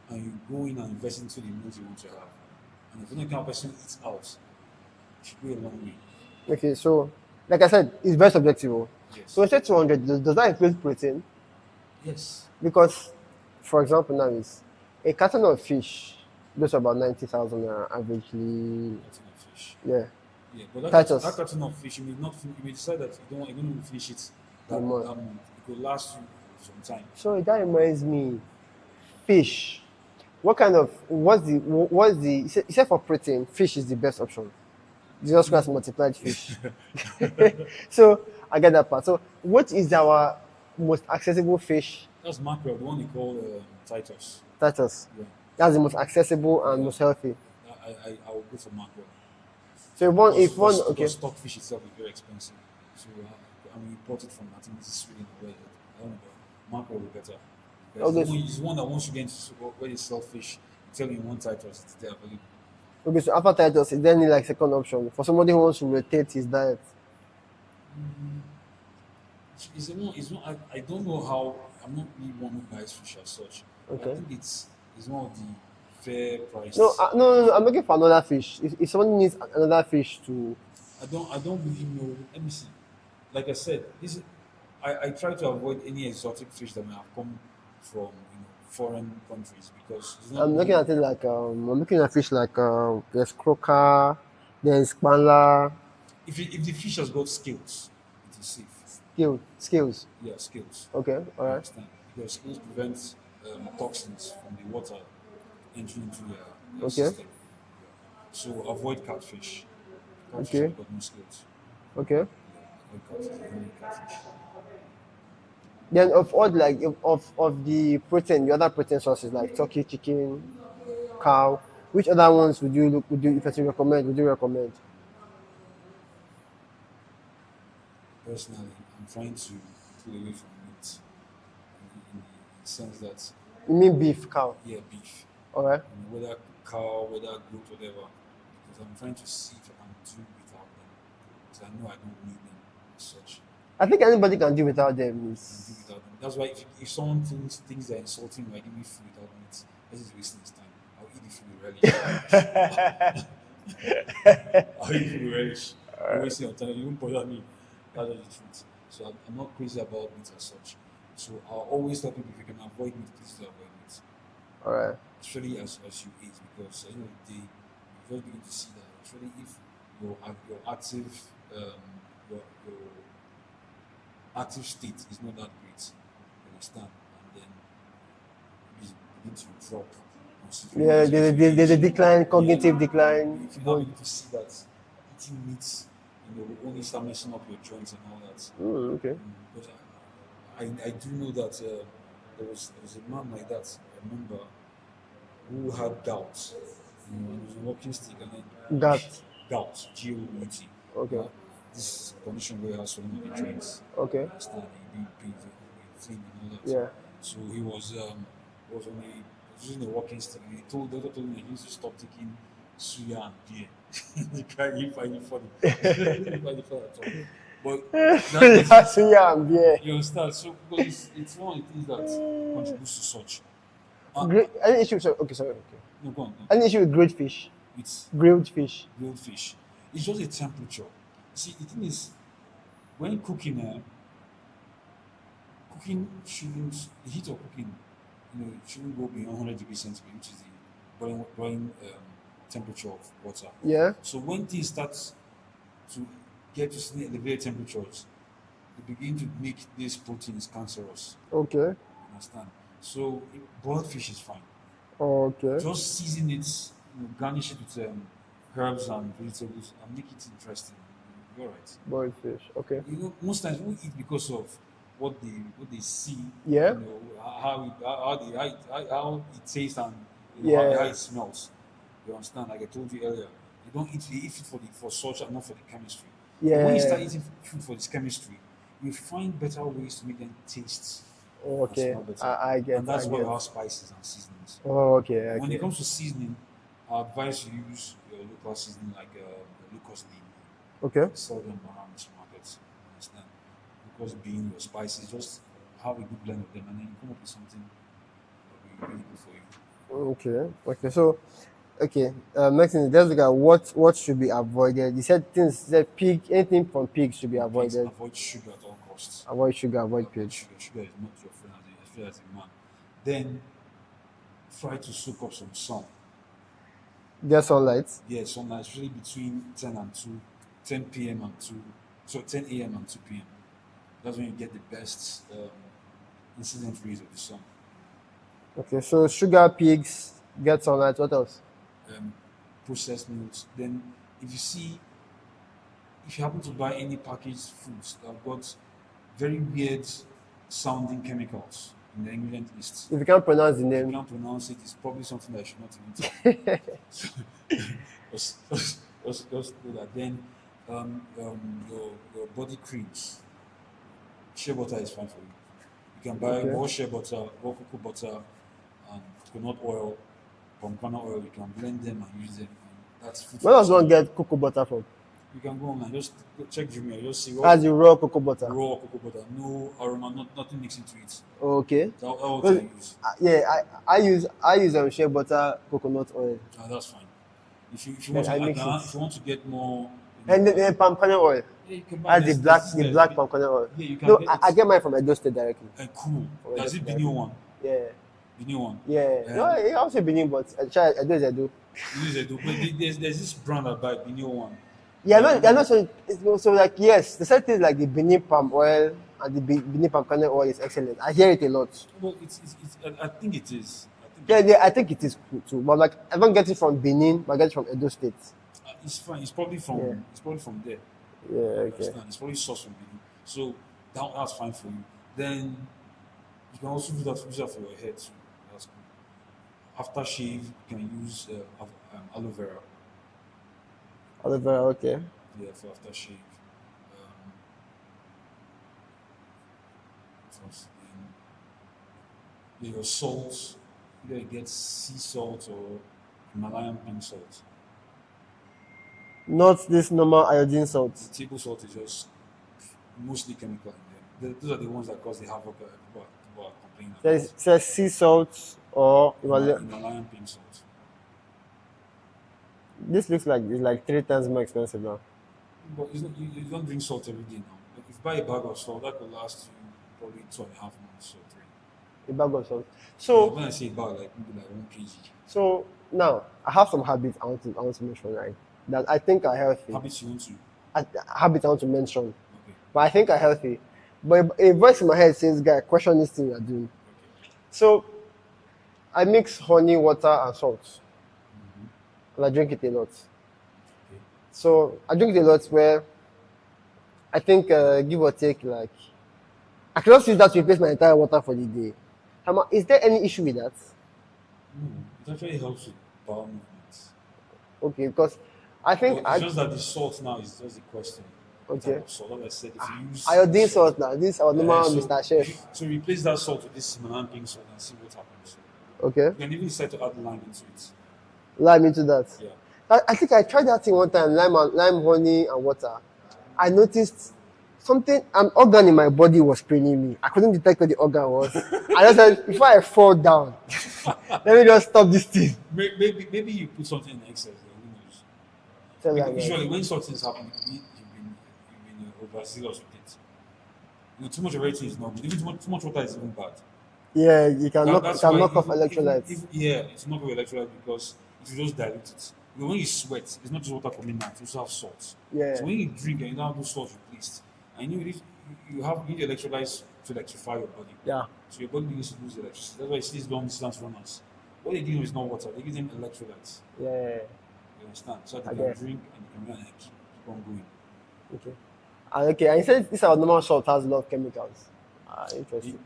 S2: And you go in and invest into the meals you want to have. And if you're not the kind of person eats out, it should go a long way.
S1: Okay, so like I said, it's very subjective. Oh.
S2: Yes.
S1: So instead 200, does that include protein?
S2: Yes.
S1: Because, for example, now is a carton of fish goes about 90,000 averagely.
S2: Carton of fish.
S1: Yeah.
S2: Yeah, but
S1: Titus.
S2: that carton of fish, you may decide that you're going to finish it that
S1: The month.
S2: month. It could last you some time.
S1: So that reminds me, fish. You said for protein, fish is the best option. Jesus Christ multiplied fish. So I get that part. So what is our most accessible fish?
S2: That's mackerel, the one you call Titus.
S1: Titus.
S2: Yeah,
S1: That's the most accessible and
S2: yeah.
S1: most healthy.
S2: I will go for mackerel.
S1: So okay,
S2: Because stockfish itself is very expensive. So I mean, import it from, I think this is Sweden or where, I don't know, but mackerel will be better. Because
S1: okay,
S2: it's the one that once you get into where they sell fish, they tell you in one Titus, it's there available.
S1: okay. So after Titus, is there any like second option for somebody who wants to rotate his diet?
S2: It's one I don't know how, I'm not really one who buys fish as such. But I
S1: Okay.
S2: think it's one of the fair priced.
S1: No. I'm looking for another fish. If someone needs another fish to,
S2: I don't really know. Let me see. Like I said, I try to avoid any exotic fish that may have come from foreign countries because it's not
S1: I'm looking
S2: really,
S1: at it like I'm looking at fish like there's croaker, there's spanla,
S2: if the fish has got scales, it is safe.
S1: skills.
S2: Yeah, scales.
S1: Okay, all
S2: You
S1: right.
S2: understand? Because scales prevent toxins from the water entering into your
S1: Okay,
S2: system. So avoid catfish. Catfish
S1: okay,
S2: have got no scales.
S1: okay.
S2: Avoid catfish. Only catfish.
S1: Then of all like of the protein, the other protein sources like turkey, chicken, cow, which other ones would you if you recommend? Would you recommend?
S2: Personally, I'm trying to pull away from meat in the sense that,
S1: You mean beef, cow?
S2: yeah, beef,
S1: All right.
S2: whether cow, whether goat, whatever, because I'm trying to see if I can do without them. Because I know I don't need them as such.
S1: I think anybody can do without them.
S2: I can do
S1: Is
S2: without them. That's why if someone thinks they're insulting me, like give me food without meat, this is wasting his time. I'll eat the food with relish. I'll eat it with relish. You're wasting your time. You won't bother me. That's just the truth. So I'm not crazy about meat as such. So I'll always tell people if you can avoid meat, please do avoid meat.
S1: all right.
S2: Especially as you age, because at the end of the day, you just begin to see that especially if your active your active state is not that great, you understand, and then you begin to drop considerably
S1: Yeah,
S2: as you
S1: there's a
S2: age.
S1: decline, cognitive
S2: Yeah,
S1: decline.
S2: if you now begin to see that eating meat, will only start messing up your joints and all that.
S1: Okay.
S2: Because I do know that there was a man like that, I remember, who had gout. He was a walking stick and then
S1: That.
S2: gout, GOUT.
S1: Okay.
S2: This condition where he has swelling of the joints.
S1: Okay.
S2: Understand? He be inflamed and all that.
S1: Yeah.
S2: So he was on using a walking stick, and doctor told him he needs to stop taking suya and beer. The guy, he find it funny. He find it funny at all. But
S1: That's yeah, yeah.
S2: you understand? So because it's one of the things that contributes to such.
S1: Great. Any issue? Sorry. Okay. Sorry. Okay.
S2: No, go on.
S1: Any issue with grilled fish?
S2: It's
S1: Grilled fish.
S2: grilled fish. It's just a temperature. See, the thing is, when cooking, cooking shouldn't, the heat of cooking, shouldn't go beyond 100 degrees centigrade, which is the boiling temperature of water.
S1: Yeah.
S2: So when things start to get to certain elevated temperatures, they begin to make these proteins cancerous.
S1: Okay.
S2: You understand? So boiled fish is fine.
S1: Okay.
S2: Just season it, garnish it with herbs and vegetables, and make it interesting. You're right.
S1: Boiled fish. Okay.
S2: Most times we eat because of what they see.
S1: Yeah.
S2: How it tastes and
S1: Yeah.
S2: how it smells. You understand? Like I told you earlier, you don't eat. You eat it for such and not for the chemistry. But when you start
S1: Yeah.
S2: eating food for this chemistry, you find better ways to make them taste
S1: Okay.
S2: and smell better.
S1: I get.
S2: And that's
S1: I
S2: why we
S1: get.
S2: have spices and seasonings.
S1: Oh, okay.
S2: When it
S1: Okay.
S2: comes to seasoning, I advise you use your local seasoning like Lucas Bean.
S1: Okay.
S2: Sell them around the markets. You understand? Lucas Bean, your spices, just have a good blend of them, and then you come up with something that will be really good for you.
S1: Okay. Okay. So, okay. Next thing, let's look at what should be avoided. You said things that pig, anything from pigs should be
S2: Please
S1: avoided.
S2: avoid sugar at all costs.
S1: Avoid sugar. Avoid
S2: Avoid
S1: pig.
S2: sugar. Sugar is not your friend especially as a man. Then try to soak up some sun.
S1: Get sunlight.
S2: Yeah, sunlight, especially between 10 and 2, 10 p.m. and 2, so 10 a.m. and 2 p.m. That's when you get the best incident rays of the sun.
S1: Okay, so sugar, pigs, get sunlight. What else?
S2: um, processed meals. Then, if you see, if you happen to buy any packaged foods that have got very weird sounding chemicals in the ingredient list,
S1: If you can't pronounce the
S2: if you
S1: name,
S2: can't pronounce it, it's probably something that I should not even take. Just do that. Then, your body creams. Shea butter is fine for you. You can buy
S1: okay.
S2: raw shea butter, raw cocoa butter, and coconut oil, palm kernel oil. You can blend them and use them. And that's food for
S1: Where
S2: the
S1: does one
S2: soul.
S1: get cocoa butter from?
S2: You can go online, just go check Jumia, just see
S1: As the raw cocoa butter.
S2: raw cocoa butter, no aroma, nothing mixed into it.
S1: Okay.
S2: That what
S1: Well,
S2: I use.
S1: yeah, I use shea butter, coconut oil,
S2: That's fine. If you want
S1: then
S2: to,
S1: I mix it,
S2: if you want to get more,
S1: and then palm kernel oil.
S2: yeah, you can buy
S1: As the black,
S2: this
S1: the
S2: guy.
S1: black palm kernel oil.
S2: Yeah, you can
S1: No,
S2: get
S1: I
S2: it.
S1: get mine from Edo State directly.
S2: Cool.
S1: From Edo
S2: Does
S1: State
S2: it the new
S1: directly.
S2: one?
S1: Yeah,
S2: The new one.
S1: yeah. No,
S2: Um,
S1: I also Benin, but Edo is Edo.
S2: you use it, but there's this brand I buy, the new one.
S1: Yeah, no, yeah, no. So like yes, the same thing like the Benin palm oil and the Benin palm kernel oil is excellent. I hear it a lot.
S2: Well, it's I think it is. I think
S1: Yeah, I think it is cool too. But like I don't get it from Benin, but I get it from Edo State.
S2: it's fine. It's probably from
S1: Yeah.
S2: there.
S1: Yeah,
S2: You
S1: okay.
S2: understand? It's probably sourced from Benin. So that's fine for you. Then you can also use that for your hair too. That's cool. After shave, you can use aloe vera.
S1: Aloe vera, okay.
S2: Yeah, for after shave. Um, what else? Then your salts. You gotta get sea salt or Himalayan pink salt.
S1: Not this normal iodine salt.
S2: The table salt is just mostly chemical in there. Those are the ones that cause the havoc. People are complaining about.
S1: Says sea salt or
S2: Himalayan pink salt.
S1: this looks like it's like 3 times more expensive now.
S2: But you don't drink salt every day now. Like if you buy a bag of salt, that could last you probably 2.5 months or 3.
S1: A bag of salt.
S2: Yeah,
S1: So
S2: when I say bag, like maybe like 1 kg.
S1: so now I have some habits I want to mention, right? That I think are healthy.
S2: Habits you want to.
S1: Habits I want to mention,
S2: Okay.
S1: but I think are healthy. But a voice in my head says, "Guy, question this thing you're doing."
S2: Okay.
S1: So I mix honey, water, and salt,
S2: Mm-hmm.
S1: and I drink it a lot.
S2: Okay.
S1: So I drink it a lot where I think give or take like I can just use that to replace my entire water for the day. Is there any issue with that?
S2: No, it actually helps with bowel movements.
S1: Okay, because I think
S2: But it's just that the salt now is just the question. What type
S1: okay.
S2: of salt? Like I said, if you use
S1: Iodine salt now. This is our normal
S2: so,
S1: Mr. Chef.
S2: so replace that salt with this Himalayan pink salt and see what happens.
S1: Okay,
S2: You can even decide to add lime into it.
S1: lime into that.
S2: Yeah.
S1: I think I tried that thing one time, lime, honey, and water. I noticed something, an organ in my body was paining me. I couldn't detect where the organ was. I just said, before I fall down, let me just stop this thing.
S2: Maybe you put something in excess. Who knows?
S1: Tell me
S2: Because
S1: again.
S2: usually when something's happening, you've been overzealous with it. You know, too much of everything is not good. Even too much water is even bad.
S1: Yeah, you can
S2: That's
S1: knock
S2: why
S1: off electrolytes.
S2: yeah, it's not good electrolyte because it will just dilute it. You know, when you sweat, it's not just water coming out, you also have salt.
S1: Yeah.
S2: So when you drink and you don't have those salts replaced, and you need electrolytes to electrify your body.
S1: Yeah.
S2: So your body begins to lose electricity. That's why you see these long distance runners. What they give is not water, they give them electrolytes.
S1: Yeah.
S2: You understand? So they
S1: I
S2: can
S1: get.
S2: drink and they can run and keep on going.
S1: Okay. And you said this our normal salt has a lot of chemicals. Interesting.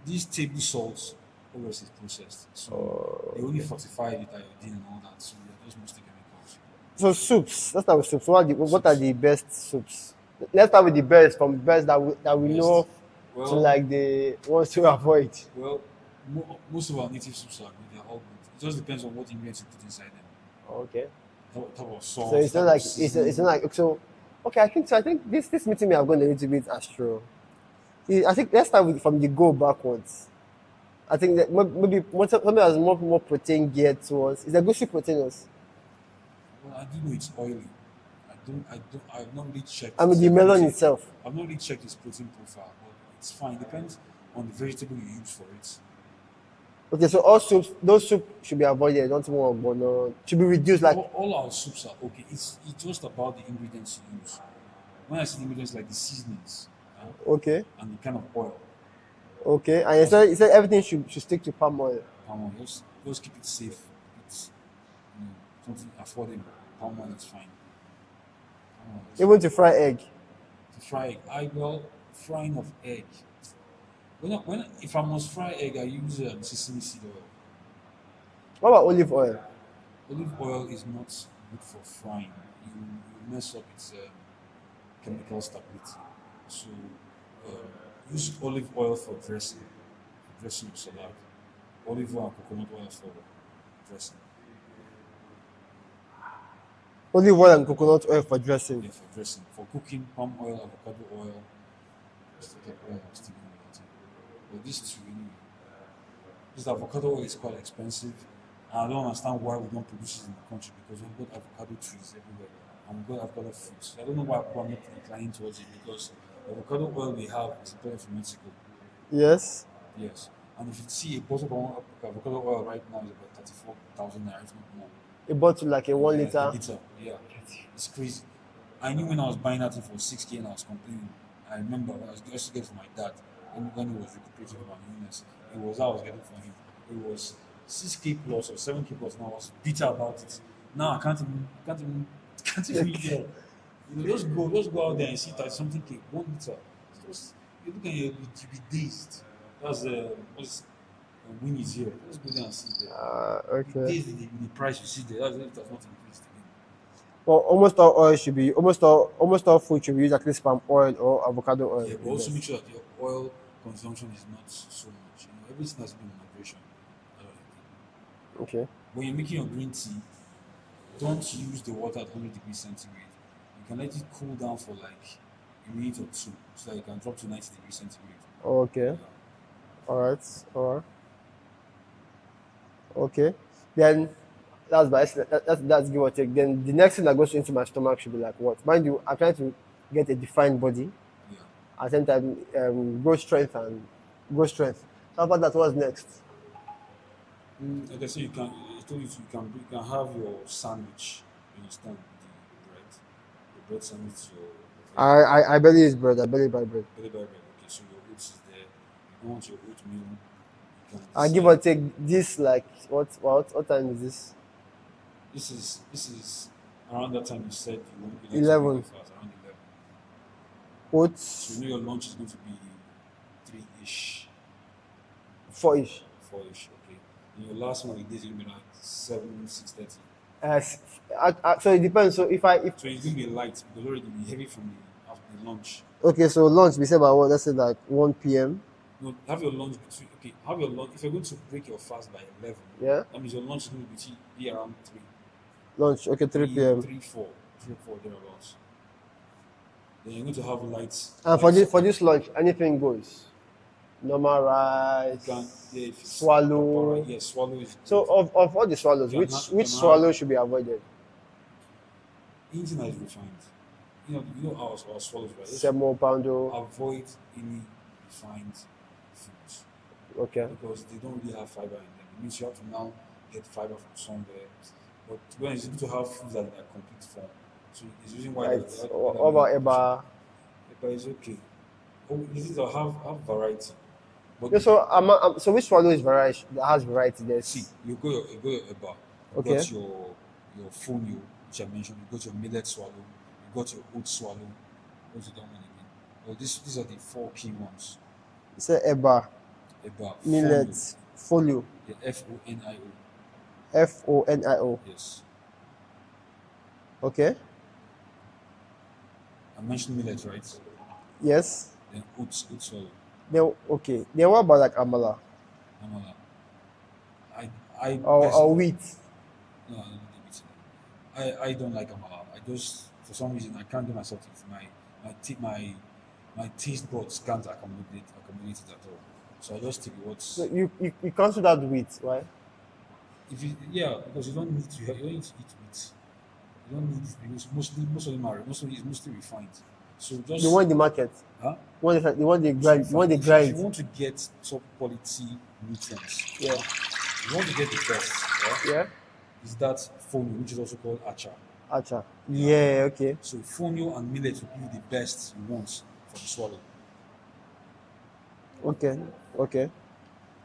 S2: These table salts obviously is processed. So they only fortify it with iodine and all that. So they're just mostly chemicals.
S1: So soups. Let's start with soups. What are the best soups? Let's start with the best from best that we
S2: Best.
S1: know to
S2: Well,
S1: like the ones to avoid.
S2: well, most of our native soups are good. They're all good. It just depends on what ingredients you put inside them.
S1: Okay.
S2: Type of sauce.
S1: So it's not
S2: type
S1: like
S2: of seasoning.
S1: it's not like so. Okay, I think so. I think this meeting may have gone a little bit astro. I think let's start from the go backwards. I think that maybe something that's more protein geared towards is a good proteins.
S2: Well, I do know it's oily. I've not really checked.
S1: I mean the melon itself.
S2: I've not really checked its protein profile, but it's fine. It depends on the vegetable you use for it.
S1: Okay, so all soups, those soup should be avoided. Don't want but no should be reduced. Like
S2: All our soups are okay. It's just about the ingredients you use. When I say ingredients like the seasonings
S1: okay,
S2: and the kind of oil,
S1: Okay. And you said everything should stick to palm oil.
S2: Palm oil, just keep it safe. It's something affordable. Palm oil is fine. Palm oil is
S1: Even
S2: fine.
S1: to fry egg.
S2: To fry egg, frying of egg. If I must fry egg, I use sesame seed oil.
S1: What about olive oil?
S2: Olive oil is not good for frying. You mess up its chemical stability. So use olive oil for dressing your salad. Olive oil and coconut oil for dressing.
S1: Olive oil and coconut oil for dressing.
S2: Yeah, for dressing. For cooking, palm oil, avocado oil, stick oil, stick oil. But these two, anyway. This avocado oil is quite expensive. And I don't understand why we don't produce it in the country because we've got avocado trees everywhere and we've got avocado fruits. I don't know why people are not inclining towards it because the avocado oil we have is imported from Mexico.
S1: Yes.
S2: Yes. And if you see a bottle of avocado oil right now is about 34,000 naira, if not more.
S1: A bottle like a 1
S2: Yeah,
S1: liter.
S2: a liter. Yeah. It's crazy. I knew when I was buying that thing for 6K and I was complaining. I remember when I was just getting for my dad when he was recuperating from an illness. It was I was getting for him. It was 6K plus or 7K plus, and I was bitter about it. Now I can't even get. Just go out there and see that something cake, 1 liter. Just you look at you, you'll be dazed. That's what's when he's here. Let's go there and see there.
S1: Okay.
S2: Dazed with the price you see there. That's if it has not increased again.
S1: Well, almost all food should be used at least palm oil or avocado oil.
S2: Yeah, but also make sure that your oil consumption is not so much. Everything has to be in moderation.
S1: Okay.
S2: When you're making your green tea, don't use the water at 100 degrees centigrade. You can let it cool down for like a minute or two so that you can drop to 90 degrees centigrade.
S1: Okay. All right. Okay. Then that's give or take. Then the next thing that goes into my stomach should be like what? Mind you, I'm trying to get a defined body.
S2: Yeah.
S1: At the same time, growth strength. How about that? What's next?
S2: Like I said, I told you you can have your sandwich. You understand the bread sandwich.
S1: I barely use bread. I barely buy bread.
S2: Belly by bread. Okay, so your oats is there. You want your oatmeal. You can
S1: I give or take this like what time is this?
S2: This is around that time you said you want to be
S1: 11.
S2: fast, around 11.
S1: Oats
S2: So you know your lunch is going to be 3-ish,
S1: 4-ish.
S2: 4-ish, okay. And your last one of the days is going to be like 6:30.
S1: So it depends. So if
S2: So it's going to be light because already be heavy from after the lunch.
S1: okay, so lunch we say about what? Let's say like 1 p.m.
S2: No, have your lunch between. Okay, have your lunch. If you're going to break your fast by 11,
S1: Yeah.
S2: that means your lunch is going to be around 3.
S1: Lunch. Okay, 3 p.m.
S2: 3, 4, thereabouts. Then you're going to have lights.
S1: And for this lunch, anything goes. Normal rice.
S2: If it's
S1: Swallow.
S2: proper, yeah, swallow is.
S1: So of all the swallows,
S2: You can
S1: which
S2: have-
S1: swallow should be avoided?
S2: Anything that is refined. You know our swallows, right? Just
S1: Semo, poundo.
S2: avoid any refined foods
S1: Okay.
S2: because they don't really have fiber in them. It means you have to now get fiber from somewhere. But when it's good to have foods that are complete form. So it's the reason why.
S1: Right. What about eba?
S2: Eba is okay. Oh, this is have variety. But
S1: Yeah, so which swallow is variety that has variety? There's
S2: see, you go your eba. You
S1: Okay.
S2: got your fonio, which I mentioned. You got your millet swallow. You got your oat swallow. What's the other one again? Well, these are the 4 key ones.
S1: say eba,
S2: Eba,
S1: millet, folio,
S2: fonio, the FONIO.
S1: FONIO.
S2: Yes.
S1: Okay.
S2: I mentioned millet, right?
S1: Yes.
S2: Then oat swallow.
S1: Then okay. Then what about like amala
S2: Amala. I
S1: or wheat?
S2: No, I don't think it's I don't like amala. I just for some reason I can't do myself to my taste buds can't accommodate it at all. So I just take what's
S1: So you cancel that wheat, right?
S2: if you because you don't need to eat wheat. You don't need it because most of them are mostly refined. So just
S1: The one in the market.
S2: huh?
S1: The one they grind. The one they
S2: If you
S1: grind.
S2: want to get top quality nutrients,
S1: Yeah.
S2: you want to get the best,
S1: Yeah.
S2: is that fonio, which is also called acha.
S1: Acha. Yeah. Okay.
S2: So fonio and millet will give you the best you want for the swallow.
S1: Okay. Okay.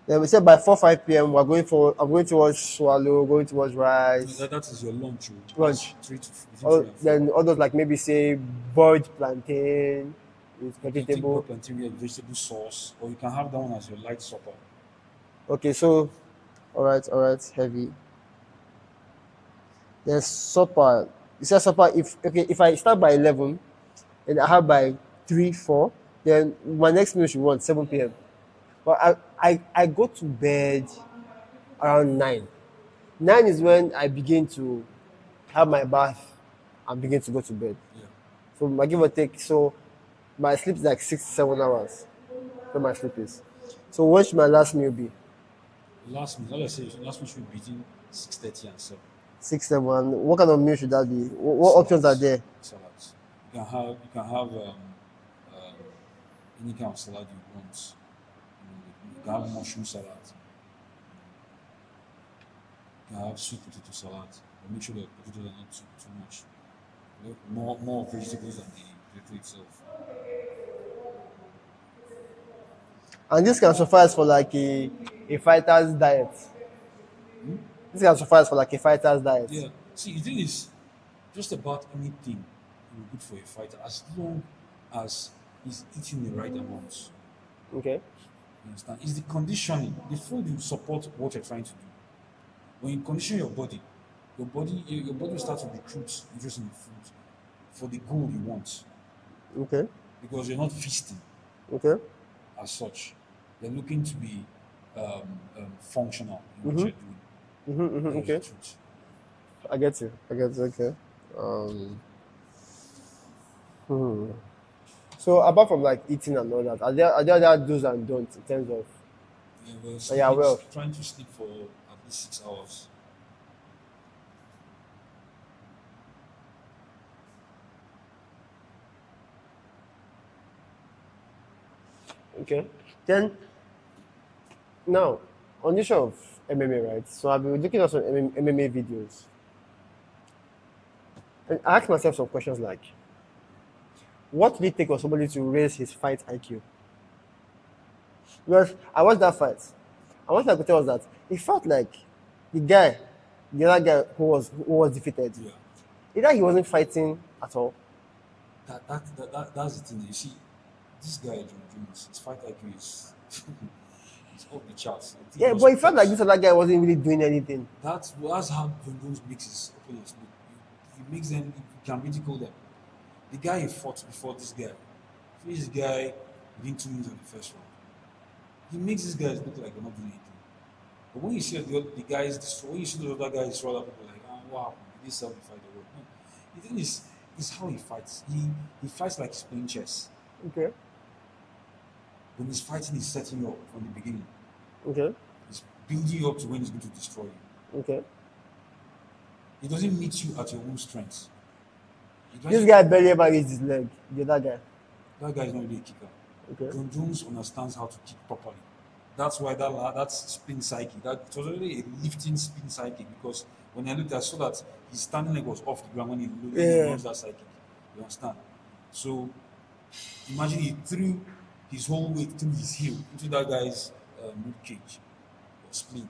S1: Then we said by 4 5 p.m. we're going for. I'm going towards swallow. Going towards
S2: No,
S1: rice.
S2: that is your lunch. Oh. That's
S1: Lunch.
S2: between 3 and 4.
S1: Then others like maybe say boiled plantain with
S2: You can take
S1: vegetable.
S2: boiled plantain with vegetable sauce, or you can have that one as your light supper.
S1: Okay, so all right, heavy. Then supper. You said supper. If I start by 11 and I have by 3 4, then my next meal should want 7 p.m. But I go to bed around 9. 9 is when I begin to have my bath and begin to go to bed.
S2: Yeah.
S1: So my give or take. So my sleep is like 6 7 hours. Where my sleep is. So what should my last meal be?
S2: Last meal, all I say is last meal should be between 6:30 and 7.
S1: 6 7. What kind of meal should that be? What options are there?
S2: Salads. Um, any kind of salad you want. You can have mushroom salad. You can have sweet potato salad. But make sure that potatoes are not too much. More vegetables than the potato itself.
S1: And this can suffice for like a fighter's diet. This can suffice for like a fighter's diet.
S2: Yeah. See, the thing is, just about anything will be good for a fighter as long as he's eating the right amount.
S1: Okay.
S2: You understand? It's the conditioning. The food will support what you're trying to do. When you condition your body will start to recruit interest in the food for the goal you want
S1: Okay.
S2: because you're not feasting
S1: Okay.
S2: as such. You're looking to be functional in what you're doing. That is the
S1: Okay.
S2: truth.
S1: I get you. I get you. Okay. Um. Hmm. So apart from like eating and all that, are there other do's and don'ts in terms of
S2: Yeah, well,
S1: yeah, well,
S2: trying to sleep for at least 6 hours.
S1: okay. Then now on the issue of MMA, right? So I've been looking at some MMA videos, and I asked myself some questions like, what did it take for somebody to raise his fight IQ? Because I watched that fight, and what I could tell was that it felt like the guy, the other guy who was defeated,
S2: Yeah.
S1: either he wasn't fighting at all.
S2: That's the thing. You see, this guy John Jones, his fight IQ is it's off the charts. I think
S1: Yeah,
S2: most
S1: but it felt like
S2: because
S1: this other guy wasn't really doing anything.
S2: that's how John Jones makes his opponents look. He makes them he can ridicule them. The guy he fought before this guy, this guy within 2 minutes of the first round. He makes these guys look like they're not doing anything. But when you see the guys, when you see the other guys destroy other people, like, oh, wow, did this self fight the world? No. The thing is how he fights. He fights like he's playing chess.
S1: Okay.
S2: When he's fighting, he's setting you up from the beginning.
S1: Okay.
S2: He's building you up to when he's going to destroy you.
S1: Okay.
S2: He doesn't meet you at your own strength. He
S1: This
S2: doesn't,
S1: guy barely ever raised his leg. The other guy.
S2: that guy is not really a kicker.
S1: Okay.
S2: John Jones understands how to kick properly. That's why that spin psyche, that it was already a lifting spin psyche because when I looked, I saw that his standing leg was off the ground when he
S1: Yeah.
S2: launched that psyche. You understand? So imagine he threw his whole weight through his heel into that guy's rib cage or spleen.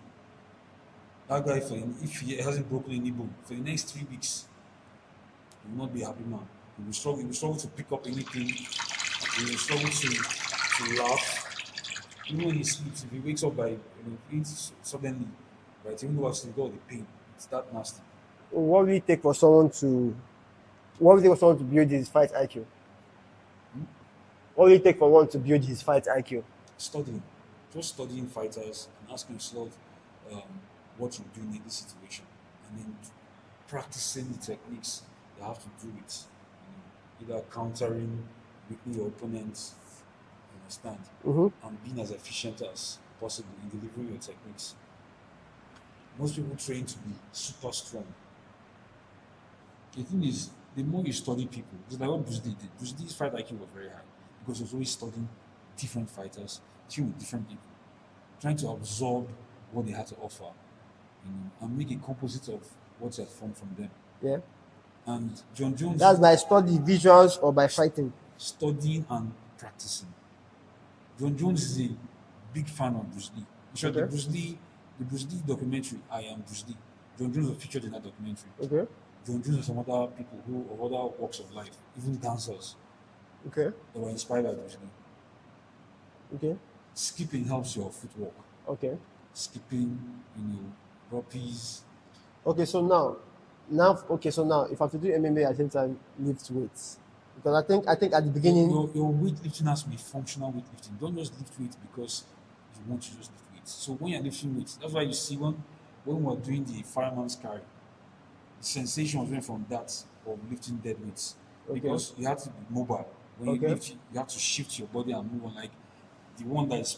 S2: That guy, if he hasn't broken any bone for the next 3 weeks, he will not be a happy man. He will struggle. He will struggle to pick up anything. He will struggle to laugh. Even when he sleeps, if he wakes up suddenly, right, even though I still got the pain, it's that nasty.
S1: What will it take for someone to? What will it take for someone to build his fight IQ? What will it take for one to build his fight IQ?
S2: Studying, just studying fighters and asking yourself um, what you're doing in this situation, and then practicing the techniques you have to do it. Either countering, weakening your opponents, you understand, and being as efficient as possible in delivering your techniques. Most people train to be super strong. The thing is, the more you study people, it's like what Bruce Lee did. Bruce Lee's fight IQ was very high because he was always studying different fighters, teaming with different people, trying to absorb what they had to offer, and make a composite of what he had formed from them.
S1: Yeah.
S2: And John Jones
S1: That's by study, visuals, or by fighting.
S2: studying and practicing. John Jones is a big fan of Bruce Lee. In short,
S1: Okay.
S2: The Bruce Lee documentary, I Am Bruce Lee. John Jones was featured in that documentary.
S1: Okay.
S2: John Jones and some other people who of other walks of life, even dancers,
S1: Okay.
S2: that were inspired by Bruce Lee.
S1: Okay.
S2: Skipping helps your footwork.
S1: Okay.
S2: Skipping, burpees.
S1: Okay. So now, if I have to do MMA at the same time, lift weights, because I think at the beginning,
S2: Your weightlifting has to be functional weightlifting. Don't just lift weight because you want to just lift weights. So when you're lifting weights, that's why you see when we're doing the fireman's carry, the sensation was went from that of lifting dead weights.
S1: Okay.
S2: Because you have to be mobile. When
S1: Okay.
S2: you lift, you have to shift your body and move on. Like the one that is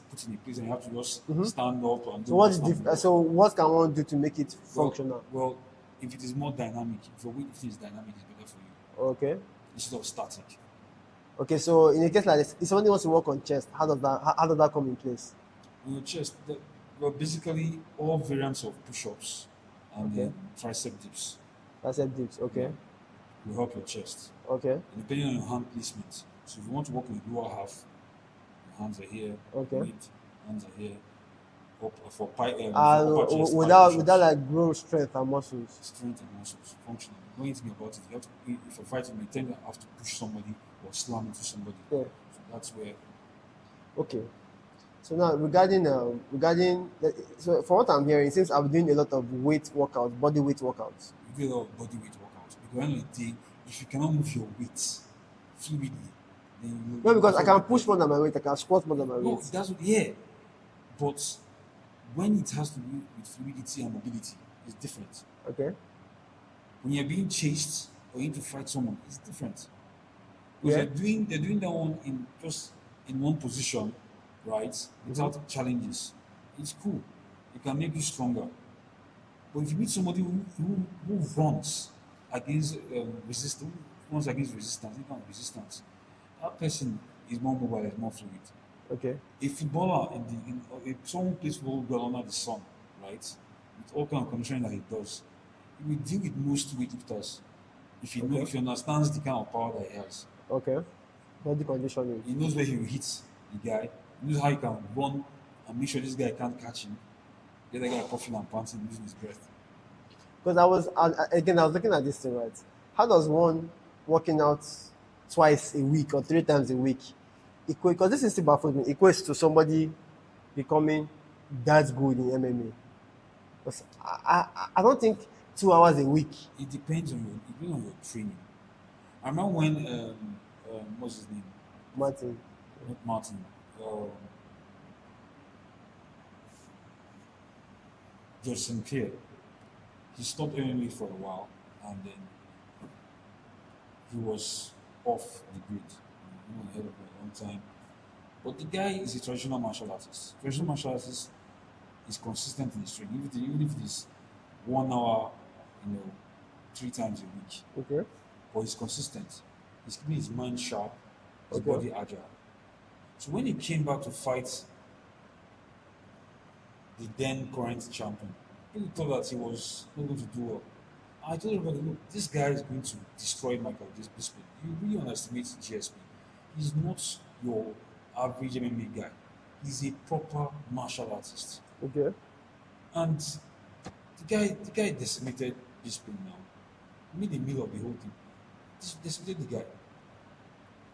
S2: put in a place and you have to just stand up and
S1: so what's
S2: stand up.
S1: so what can one do to make it functional?
S2: Well, if it is more dynamic, if your weightlifting is dynamic, it's better for you
S1: Okay.
S2: instead of static.
S1: Okay. So in a case like this, if somebody wants to work on chest, how does that come in place?
S2: On your chest, well, basically all variants of push-ups and
S1: Okay.
S2: then tricep dips
S1: Tricep dips. Okay.
S2: will help your chest.
S1: Okay.
S2: And depending on your hand placement. So if you want to work in the lower half, your hands are here,
S1: Okay.
S2: weight, hands are here. Up for upper chest,
S1: Without
S2: high
S1: without like grow strength and muscles.
S2: strength and muscles, functional. When you think about it, you have to, if you're fighting, you tend to have to push somebody or slam into somebody.
S1: Yeah.
S2: So that's where
S1: Okay. So now regarding so from what I'm hearing, since I'm doing a lot of weight workouts, body weight workouts.
S2: you do a lot of body weight workouts. Because at the end of the day, if you cannot move your weight fluidly, then you
S1: No, because I can push more than my weight, I can squat more than my
S2: No,
S1: weight.
S2: that's what, yeah. But when it has to do with fluidity and mobility, it's different.
S1: Okay.
S2: When you're being chased or you need to fight someone, it's different. Because
S1: Yeah.
S2: they're doing that one in just in one position, right? Without challenges. It's cool. It can make you stronger. But if you meet somebody who runs against resistance, who runs against resistance, any kind of resistance, that person is more mobile, is more fluid.
S1: Okay.
S2: A footballer if someone plays football well under the sun, right? With all kind of conditioning that he does, he will deal with most weightlifters. If you know,
S1: Okay.
S2: if he understands the kind of power that he has,
S1: Okay. Body conditioning.
S2: he knows where he will hit the guy. He knows how he can run and make sure this guy can't catch him. The other guy puffing and panting, losing his breath.
S1: Because I was looking at this thing, right? How does one working out twice a week or 3 times a week equate? Because this is still baffles me. Equates to somebody becoming that good in MMA. Because I don't think 2 hours a week.
S2: It depends on your training. I remember when what's his name?
S1: Martin.
S2: Not Martin. George St. Pierre. He stopped MMA for a while and then he was off the grid. He was ahead of for a long time. But the guy is a traditional martial artist. Traditional martial artist is consistent in his training. Even if it is 1 hour, 3 times a week.
S1: Okay.
S2: But he's consistent. He's keeping his mind sharp, his
S1: Okay.
S2: body agile. So when he came back to fight the then current champion, he thought that he was not going to do well. I told everybody, look, this guy is going to destroy Michael Bisping. You really underestimate GSP. He's not your average MMA guy. He's a proper martial artist.
S1: Okay.
S2: And the guy decimated Bisping now. He made a meal of the whole thing. Decimated the guy.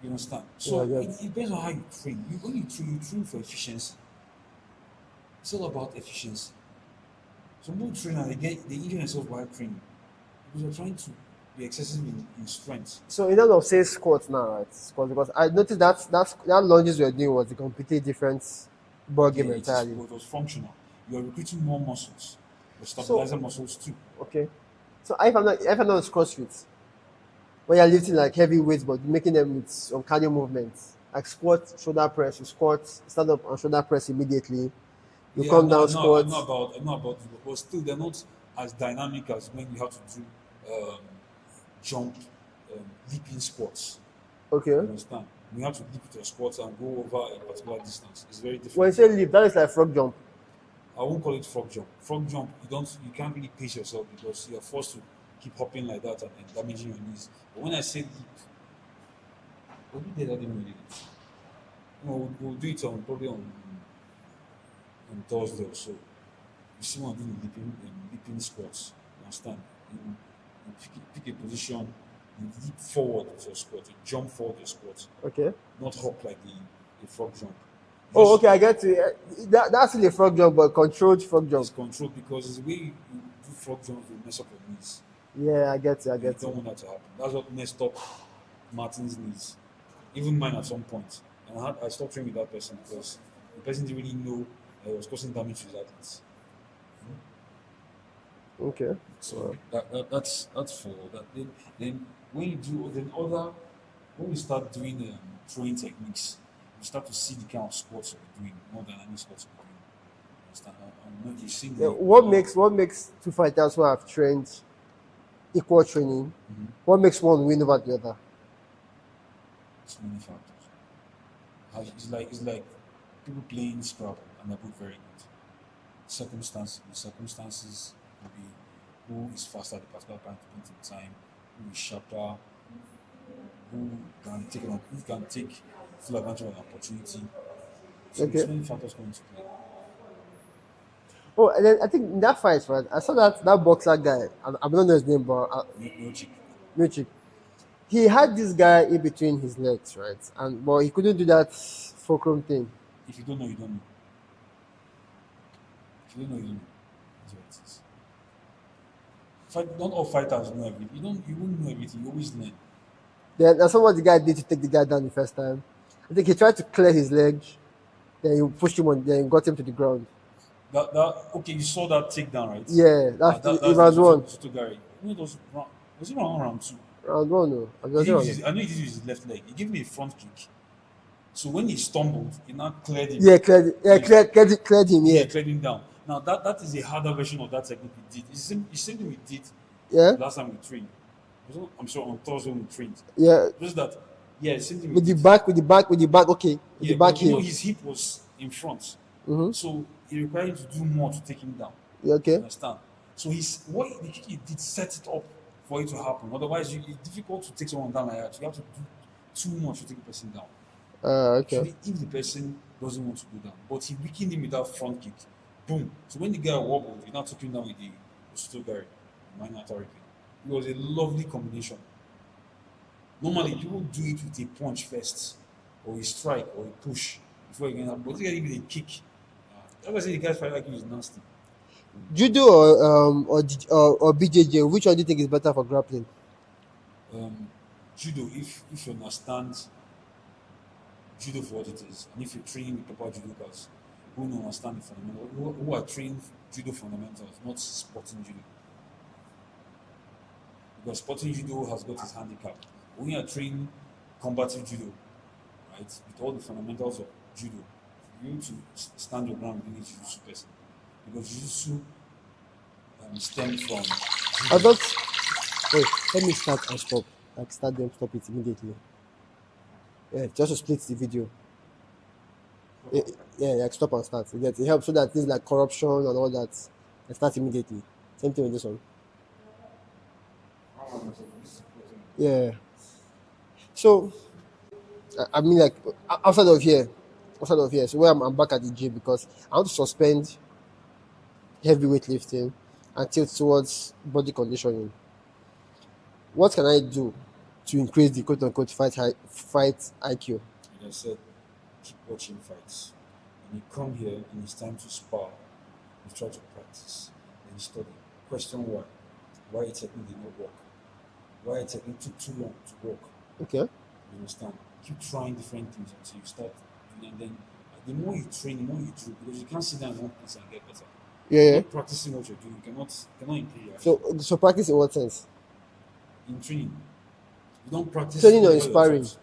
S2: You understand? So
S1: Yeah, I
S2: it
S1: get.
S2: depends on how you train. When you train for efficiency. It's all about efficiency. Some people train and they injure themselves while training because they're trying to be excessive in strength.
S1: So in terms of say squats now, right? Squats, because I noticed that lunges we were doing was a completely different ball game entirely.
S2: It was functional. You're recruiting more muscles. You're stabilizing muscles too.
S1: Okay. So if I'm not CrossFit, where you're lifting like heavy weights but making them with some cardio movements, like squat, shoulder press, you squat, stand up and shoulder press immediately. You
S2: Yeah,
S1: come
S2: I
S1: down,
S2: know
S1: squat.
S2: I know about it, but still they're not as dynamic as when you have to do jump, leaping squats.
S1: Okay.
S2: You understand? You have to leap with your squats and go over a particular distance. It's very different.
S1: When you say leap, that is like frog jump.
S2: I won't call it frog jump. Frog jump, you can't really pace yourself because you're forced to keep hopping like that and damaging your knees. But when I say leap, what did I didn't really leap? we'll do it on probably on Thursday or so. You see one doing leaping squats. You understand? You pick a position, you leap forward with your squat, you jump forward with your squat,
S1: Okay.
S2: not hop like the frog jump.
S1: Oh,
S2: Just
S1: okay, I get it. That's still a frog jump, but controlled frog jump.
S2: it's controlled because it's the way you do frog jumps will mess up your knees.
S1: Yeah, I get it. I
S2: And you
S1: get
S2: don't
S1: it.
S2: want that to happen. That's what messed up Martin's knees. Even mine at some point. And I stopped training with that person because the person didn't really know that it was causing damage to his athletes.
S1: Okay.
S2: So that's for that. Then when you do when we start doing throwing techniques, you start to see the kind of squats you're doing more than any squats you're doing. You understand? And you see
S1: Yeah,
S2: the
S1: what makes two fighters who have trained equal training?
S2: Mhm.
S1: What makes one win over the other?
S2: so many factors. It's like people playing Scrabble and they're both very good. The circumstances will be who is faster at the particular point in time, who is sharper, who can take full advantage of an opportunity. So
S1: Okay.
S2: many factors come into play.
S1: Oh, and then I think in that fight, right? I saw that boxer guy. I don't know his name, but
S2: No check.
S1: Miocic. He had this guy in between his legs, right? And but he couldn't do that fulcrum thing.
S2: If you don't know, you don't know. If you don't know, you don't know. That's what it is. Not all fighters know everything. You won't know everything, you always learn.
S1: Then I saw what the guy did to take the guy down the first time. I think he tried to clear his leg. Then you pushed him on. Then you got him to the ground.
S2: Okay, you saw that takedown, right?
S1: Yeah, that's
S2: That's
S1: it was one.
S2: Soto Gary. You know, was it round two?
S1: Round one, no. I
S2: He
S1: was
S2: did
S1: round
S2: use
S1: one.
S2: I know he did use his left leg. He gave me a front kick. So when he stumbled, he now cleared him.
S1: Yeah, cleared him.
S2: Yeah,
S1: Yeah,
S2: cleared him down. Now that is a harder version of that technique we did. It's the same thing we did
S1: yeah,
S2: last time we trained. I'm sure on Thursday when we trained.
S1: yeah.
S2: Just that, yeah, same thing we
S1: With the
S2: did.
S1: back. Okay, with
S2: Yeah,
S1: the back
S2: but you know
S1: heel.
S2: his hip was in front.
S1: Mm-hmm.
S2: So it required him to do more to take him down.
S1: Yeah,
S2: You
S1: okay.
S2: understand? So the kick he did set it up for it to happen. Otherwise, it's difficult to take someone down like that. You have to do too much to take the person down.
S1: Okay.
S2: Actually, if the person doesn't want to go down, but he weakened him with that front kick, boom. So when the guy wobbled, he now took him down with the Soto Gary, minor therapy. It was a lovely combination. Normally, people do it with a punch first, or a strike, or a push before you get up. But you get with a kick. That's why I say the guy's fight like is nasty.
S1: Judo or BJJ. Which one do you think is better for grappling?
S2: Judo, if you understand judo for what it is, and if you're training with proper judokas who understand the fundamentals, who are trained judo fundamentals, not sporting judo. Because sporting judo has got its handicap. When you are trained combative judo, right, with all the fundamentals of judo, you need to stand your ground being a jiu-jitsu person. Because jiu-jitsu stems from
S1: I
S2: judo.
S1: don't. Wait, let me start and stop. Like start them, stop it immediately. Yeah, just to split the video. Yeah, like stop and start. You get it helps so that things like corruption and all that I start immediately. Same thing with this one. Yeah. So I mean like outside of here. So where I'm back at the gym because I want to suspend heavy weightlifting and tilt towards body conditioning. What can I do to increase the quote unquote fight IQ?
S2: Like I said, keep watching fights. When you come here and it's time to spar, you try to practice, then you study. Question why. Why a technique did not work? Why a technique took too long to work?
S1: Okay.
S2: You understand? Keep trying different things until you start doing, and then the more you train, the more you do, because you can't sit down in one place and get better.
S1: Yeah.
S2: Not practicing what you're doing, you cannot improve your
S1: So practice in what sense?
S2: in training. You don't practice
S1: Training or
S2: whatever you're
S1: inspiring?
S2: taught.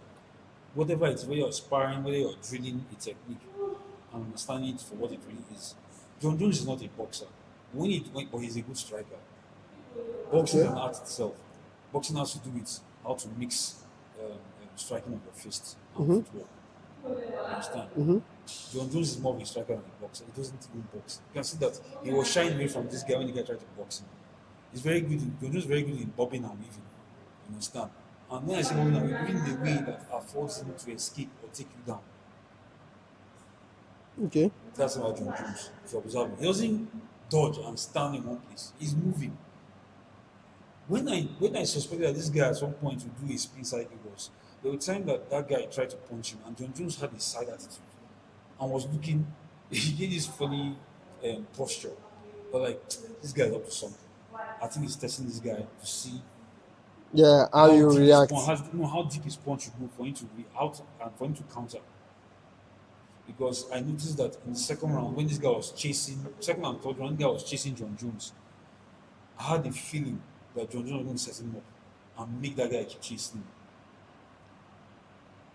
S2: Whatever it's, whether you're sparring, whether you're drilling a technique and understanding it for what it really is. John Jones is not a boxer. But he's a good striker. Boxing is an art itself. Boxing has to do with how to mix striking of your fists and footwork. You understand? John Jones is more of a striker than a boxer. He doesn't even box. You can see that he was shying away from this guy when the guy tried to box him. He's very good. John Jones is very good in bobbing and weaving. You understand? And when I say bobbing and weaving, the way that affords him to escape or take you down.
S1: Okay.
S2: That's about John Jones. If you observe it, he doesn't dodge and stand in one place. He's moving. When I suspected that this guy at some point would do a spin cycle was there was time that that guy tried to punch him and John Jones had a side attitude and was looking. He did this funny posture, but like this guy's up to something. I think he's testing this guy to see
S1: Yeah, how
S2: how
S1: you
S2: deep his
S1: react.
S2: punch, how deep his punch should go for him to be out and for him to counter. Because I noticed that in the second round, when this guy was chasing, second and third round, the guy was chasing John Jones. I had a feeling that John Jones was going to set him up and make that guy keep chasing him.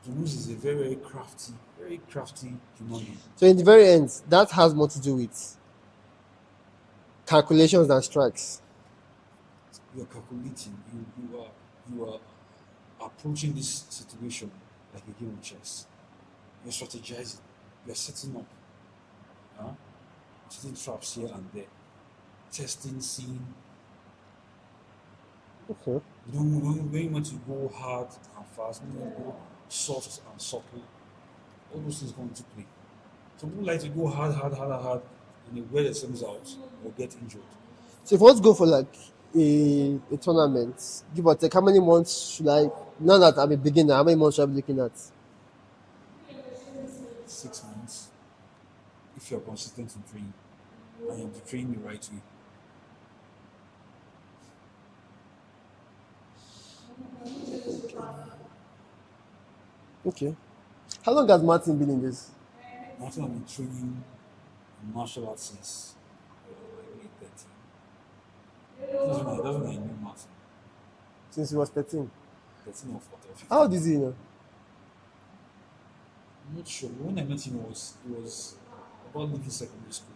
S2: John Jones is a very crafty human being.
S1: So in the very end, that has more to do with calculations than strikes.
S2: You are calculating. You are approaching this situation like a game of chess. You're strategizing. You're setting up. Huh? Setting traps here and there. Testing, seeing.
S1: Okay.
S2: You don't want to go hard and fast. You want to go soft and supple. All those things come into play. Some people like to go hard, and they wear themselves out or get injured.
S1: So if you want to go for like a tournament, give or take, how many months should I? Now that I'm a beginner, how many months should I be looking at?
S2: 6 months. If you're consistent in training and you train the right way.
S1: Okay. How long has Martin been in this?
S2: Martin have been training in martial arts since like late 13. That's when I knew Martin.
S1: Since he was 13.
S2: 13 or 14 or 15.
S1: How old is he now?
S2: I'm not sure. When I met him, it was about leaving secondary school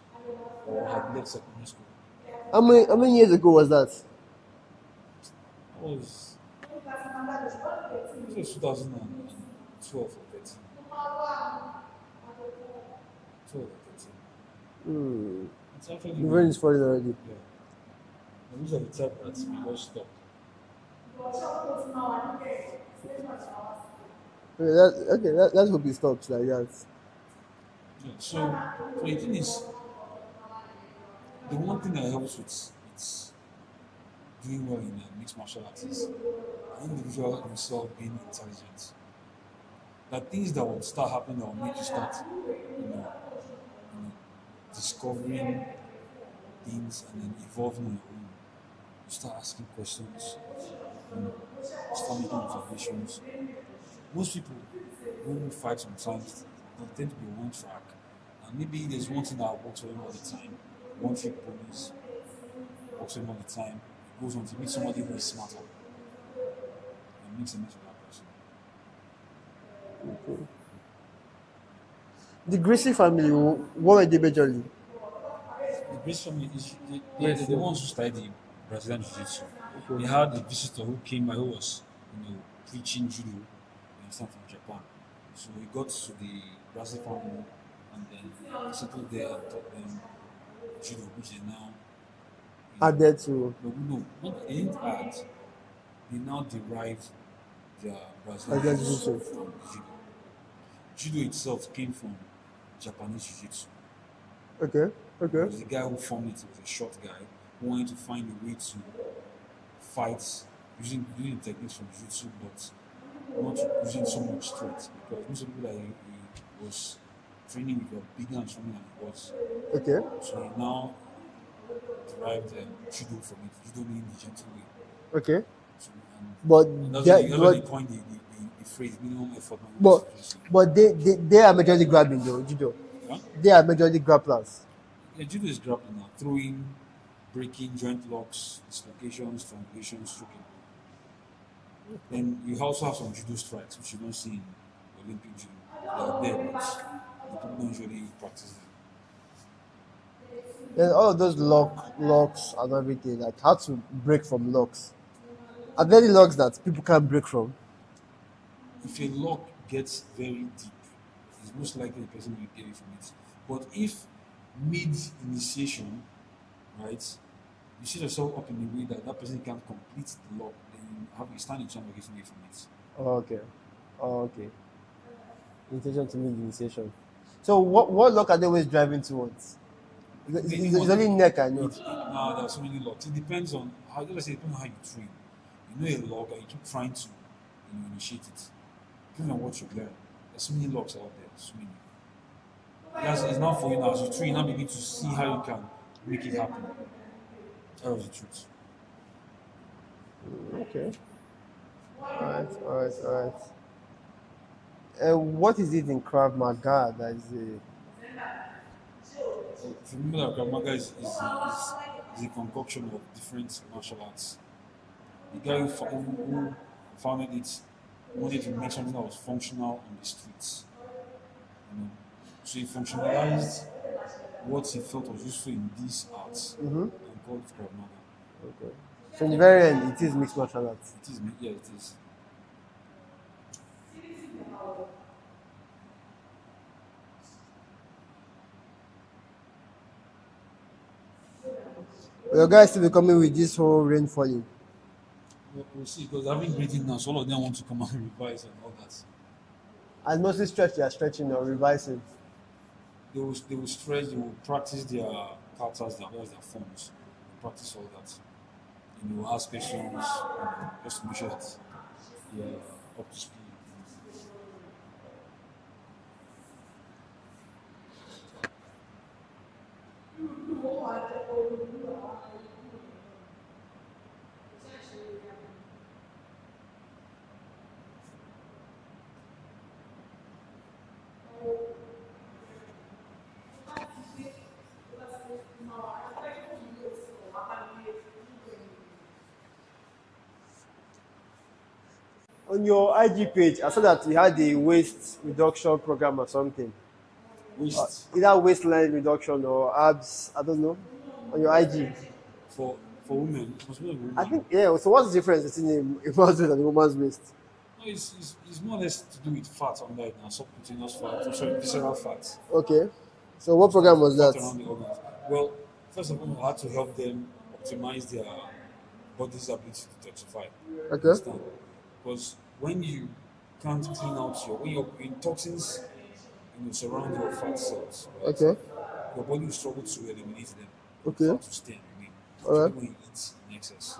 S2: or had left secondary school.
S1: How many years ago was that?
S2: That was, it was 2012 or 13. 12 or 13.
S1: Hmm.
S2: It's actually
S1: The brain is falling already.
S2: yeah. And those are the type that we just stop.
S1: Let's hope he stops like that.
S2: Yeah. So the thing is, the one thing that helps with doing well in mixed martial arts is an individual himself being intelligent. That things that will start happening that will make you start, discovering things and then evolving on your own. You start asking questions, start making observations. Most people who fight sometimes they tend to be one track. And maybe there's one thing that works for them all the time. One trick ponies works for them all the time. It goes on to meet somebody who is smarter and makes a mess with that person.
S1: The Gracie family, what were they majorly?
S2: The Grace family is they're the ones who started the Brazilian Jiu Jitsu. They had a visitor who came by who was, preaching judo, from Japan. So he got to the Brazil family and then settled there and taught them judo, which they now,
S1: Added to.
S2: no, not they didn't add. They now derived their Brazilian
S1: Brazilian
S2: Jiu-Jitsu
S1: Jiu-Jitsu.
S2: from judo. Judo itself came from Japanese Jiu-Jitsu.
S1: Okay.
S2: It was the guy who formed it was a short guy who wanted to find a way to fight using techniques from Jiu-Jitsu, but not using so much strength. Because most of the people that he was training with were bigger and stronger than he was.
S1: Okay.
S2: So he now derived judo from it. Judo meaning the gentle way.
S1: Okay.
S2: So,
S1: But
S2: and that's
S1: they,
S2: why they
S1: but,
S2: coined the phrase minimum effort.
S1: but, but they are majorly grabbing though, judo.
S2: Huh?
S1: They are majorly grapplers.
S2: Yeah, judo is grappling now, throwing, breaking, joint locks, dislocations, triangulations, striking. Then you also have some judo strikes, which you don't see in Olympic judo. They are there, but the people don't usually practice them.
S1: And all of those locks and everything, like how to break from locks. Are there any locks that people can't break from?
S2: If a lock gets very deep, it's most likely the person will get it from it. But if mid-initiation, right, you set yourself up in a way that that person can't complete the lock, then you stand a chance of getting away from it.
S1: Oh, okay. Initiation to mean initiation. So what lock are they always driving towards? It's only neck, I know.
S2: Nah, there are so many locks. It depends on how. Let's say it depends on how you train. You know a lock and you keep trying to initiate it. Depending on what you learn. There's so many locks out there. So many. It's not for you now. As you train, you now begin to see how you can make it happen. That was the truth.
S1: Okay. All right. What is it in Krav Maga that is
S2: If you remember that Krav Maga is a concoction of different martial arts. The guy who founded it wanted to make something that was functional on the streets. You know? So he functionalized what he felt was useful in these arts and called it Krav Maga.
S1: okay? So in the very end, it is mixed martial arts.
S2: It is, yeah, it is.
S1: Your guys still be coming with this whole rain falling.
S2: We'll see, because having grading now, so all of them want to come and revise and all that.
S1: And mostly stretch, they are stretching or revising.
S2: They will stretch, they will practice their katas, their forms, practice all that. You know, ask questions, just to make sure that you're up to speed.
S1: On your IG page, I saw that you had a waist reduction program or something.
S2: Waist
S1: Either waistline reduction or abs, I don't know. On your IG.
S2: for women, it must be a woman.
S1: I think, yeah, so what's the difference between a man's waist and a woman's waist?
S2: No, it's more or less to do with fat on that now, subcutaneous fat, sorry, visceral fat.
S1: Okay. So what program was
S2: Fat
S1: that?
S2: around the organs. Well, first of all, I had to help them optimize their body's ability to detoxify.
S1: Okay.
S2: Understand? Because when you can't clean out when your toxins surround your fat cells, right?
S1: Okay.
S2: Your body will struggle to eliminate them.
S1: Okay.
S2: Fat to stay and remain.
S1: Alright.
S2: When you eat in excess.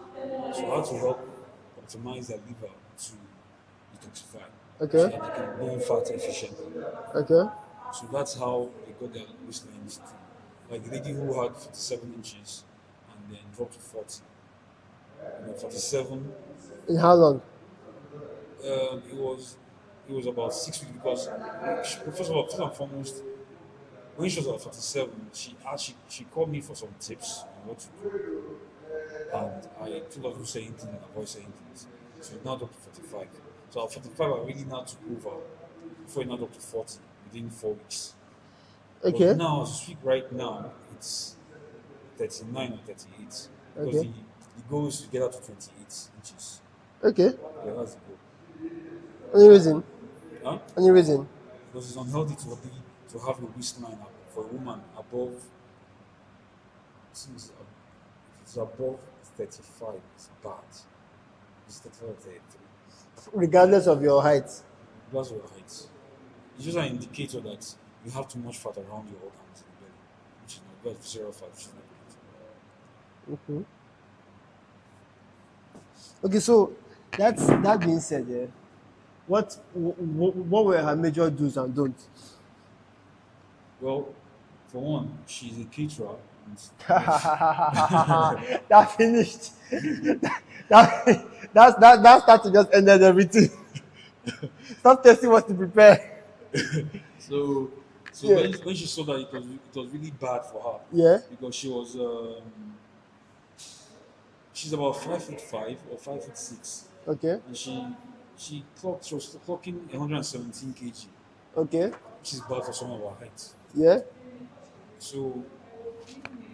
S2: So I had to help optimize their liver to detoxify.
S1: Okay.
S2: So that they can burn fat efficiently.
S1: Okay.
S2: So that's how they got their waistlines to. Like the lady who had 57 inches and then dropped to 40. 47.
S1: In how long?
S2: It was about 6 weeks because first and foremost, when she was at 47, she called me for some tips on what to do, and I told her to say anything and avoid saying things. So it now dropped to 45. So at 45, I really now took over before it now dropped to 40 within 4 weeks.
S1: Okay.
S2: But now, as we speak right now, it's 39 or 38 because
S1: Okay.
S2: the goal is to get up to 28 inches.
S1: Okay.
S2: Yeah, that's the goal.
S1: Any reason?
S2: Huh?
S1: Any reason?
S2: Because it's unhealthy to have a waistline for a woman above. If it's above 35, it's bad. It's 35 or 33.
S1: Regardless of your height.
S2: That's your height. It's just an indicator that you have too much fat around your organs in the belly, which is not good. Visceral fat, which is not good.
S1: Okay, so that being said, yeah, what were her major do's and don'ts?
S2: Well, for one, she's a caterer.
S1: That finished. That started just ended everything. Stop testing what to prepare.
S2: So
S1: Yeah.
S2: when she saw that it was really bad for her
S1: Yeah.
S2: because she was she's about 5'5" or 5'6",
S1: Okay.
S2: and she was clocking 117 kg,
S1: Okay.
S2: which is bad for someone of her height.
S1: Yeah.
S2: So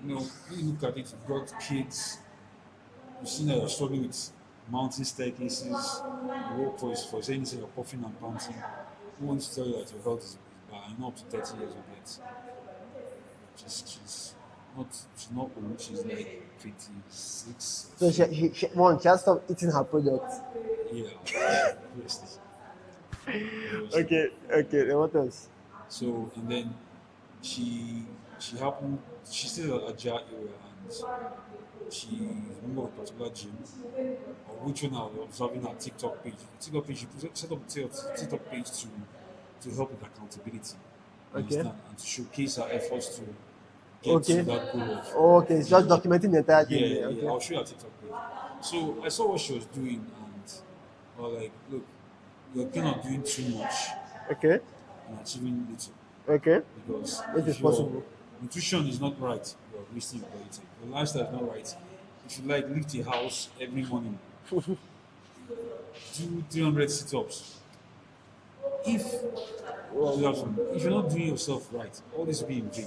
S2: when you look at it, you've got kids. You see that you're struggling with mountain staircases. You work for anything, you're puffing and panting. Who wants to tell you that your health is bad? I know up to 30 years of age. She's not old. She's like 26.
S1: So she has stopped eating her products.
S2: Yeah, obviously.
S1: Okay. Then what else?
S2: So and then she she happened she's still at Ajah area and she's a member of a particular gym of which one I was observing her TikTok page. TikTok page, she set up a TikTok page to help with accountability. You
S1: Okay.
S2: understand? And to showcase her efforts to get to
S1: Okay.
S2: that goal of
S1: Okay. It's just documenting the entire thing.
S2: yeah,
S1: There.
S2: yeah.
S1: Okay.
S2: I'll show you her TikTok page. So I saw what she was doing and I was like, look, you're kind of doing too much
S1: Okay.
S2: and achieving little.
S1: Okay.
S2: Because
S1: It
S2: if
S1: is
S2: your
S1: possible.
S2: nutrition is not right, you're wasting your quality. Your lifestyle is not right. If you like lift a house every morning, do 300 sit-ups. If you're not doing yourself right, all this will be in vain.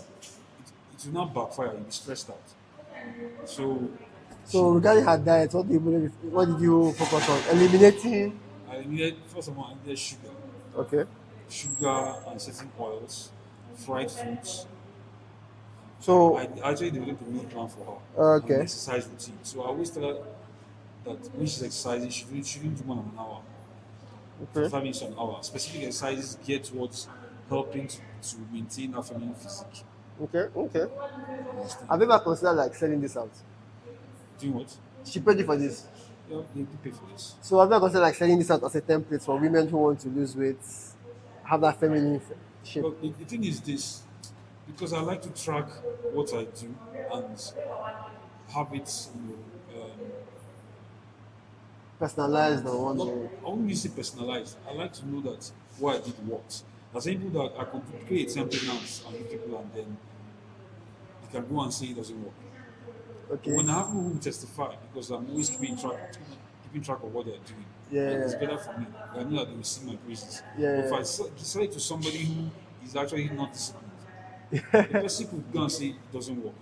S2: It will not backfire. You'll be stressed out. So
S1: So regarding her diet, what did you focus on? Eliminating.
S2: I needed first of all I needed
S1: Okay.
S2: sugar and certain oils, fried foods.
S1: So
S2: I actually developed a meal plan for her. And an
S1: okay.
S2: exercise routine. So I always tell her that when she's exercising, she shouldn't do more than an hour.
S1: Okay.
S2: 5 minutes to an hour. Specific exercises geared towards helping to maintain her feminine physique.
S1: Okay. Okay.
S2: You understand?
S1: Have you ever considered like selling this out?
S2: Doing what?
S1: She paid you for this.
S2: Yeah, they do pay for this.
S1: So have you ever considered like selling this out as a template for women who want to lose weight, have that feminine shape?
S2: But the thing is this, because I like to track what I do and have it,
S1: Personalized on one
S2: not,
S1: day.
S2: I won't really say personalized. I like to know that what I did worked. There's people that I could create a template now and give people and then they can go and say it doesn't work.
S1: Okay.
S2: When I have people who testify, because I'm always keeping track of what they're doing,
S1: Yeah.
S2: and it's better for me. I know that they will see my praises.
S1: Yeah.
S2: If I sell it to somebody who is actually not disciplined, the person could go and say it doesn't work.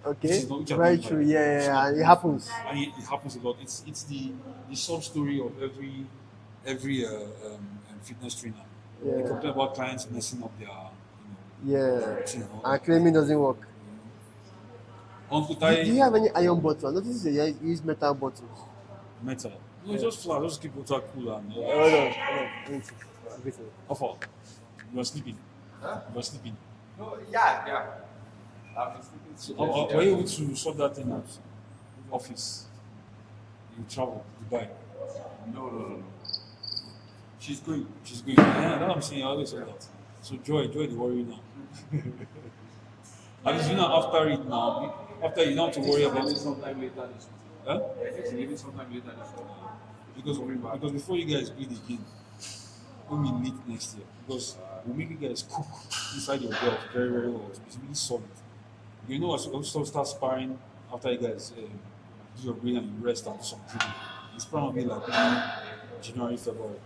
S1: Okay.
S2: This is not which I
S1: Very
S2: don't
S1: true.
S2: like.
S1: Yeah,
S2: It's
S1: yeah,
S2: not
S1: and it
S2: good.
S1: happens.
S2: And it happens a lot. It's the sub story of every fitness trainer. They
S1: Yeah.
S2: complain about clients messing up their
S1: Yeah.
S2: routine and all
S1: And
S2: that.
S1: claiming doesn't work.
S2: Uncle
S1: Do you
S2: Tai
S1: have any iron bottle? I notice you use metal bottles.
S2: metal. No, it's just flour. Just keep water cool and all that.
S1: Hold on. Everything.
S2: Offer. You are sleeping.
S3: Huh?
S2: You are sleeping.
S3: No, yeah. I've been sleeping
S2: So,
S3: since
S2: were you able
S3: yesterday.
S2: to sort that thing out? Office. You travel to Dubai.
S3: No. She's going.
S2: She's going. Yeah, that's what I'm saying. I always say that. So joy the worry now. At least you know after it now. After you don't have to worry about
S3: Maybe
S2: it.
S3: sometime later this week.
S2: Huh?
S3: I think she's leaving sometime later this week.
S2: Because before you guys build again, we'll be late next year. Because we'll make you guys cook inside your belt very, very well. It's really solid. You know, as you start sparring after you guys do your brain and you rest and do some drilling. It's probably like January, February.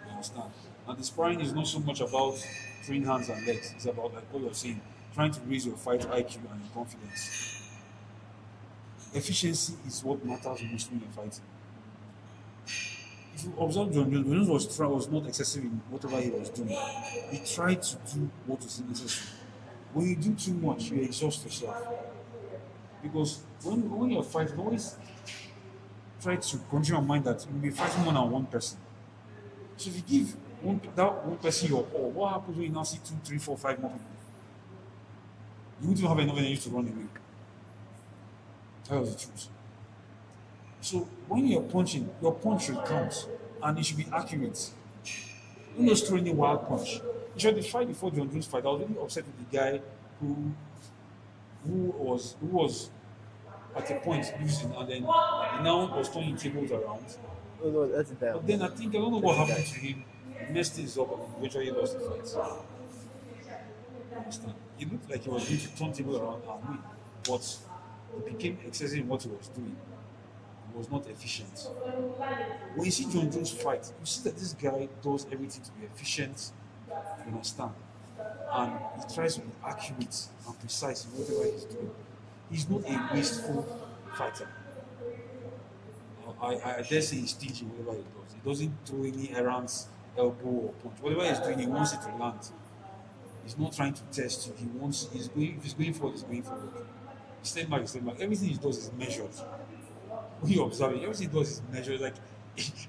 S2: You understand? And the sparring is not so much about throwing hands and legs. It's about like what you're saying, trying to raise your fight IQ and your confidence. Efficiency is what matters most when you're fighting. If you observe John Jones was not excessive in whatever he was doing. He tried to do what was necessary. When you do too much, you exhaust yourself. Because when you're fighting, always try to control your mind that you'll be fighting more than one person. So if you give that one person your all, what happens when you now see 2, 3, 4, 5 more people? You won't even have enough energy to run away. That was the truth. So when you're punching, your punch should count and it should be accurate. Don't just throw any wild punch. You should the fight before John Jones fight. I was really upset with the guy who was at a point losing and then he now was turning tables around.
S1: Oh no, that's it.
S2: But then I think I don't know what happened to him. He messed things up and eventually lost the fight. You understand? It looked like he was going to turn tables around and win, but he became excessive in what he was doing. He was not efficient. When you see John Jones fight, you see that this guy does everything to be efficient. You understand? And he tries to be accurate and precise in whatever he's doing. He's not a wasteful fighter. I dare say he's stingy in whatever he does. He doesn't throw any errands, elbow or punch. Whatever he's doing, he wants it to land. He's not trying to test you. If he's going forward, he's going forward. Step back. Everything he does is measured. When you observe it, everything he does is measured. Like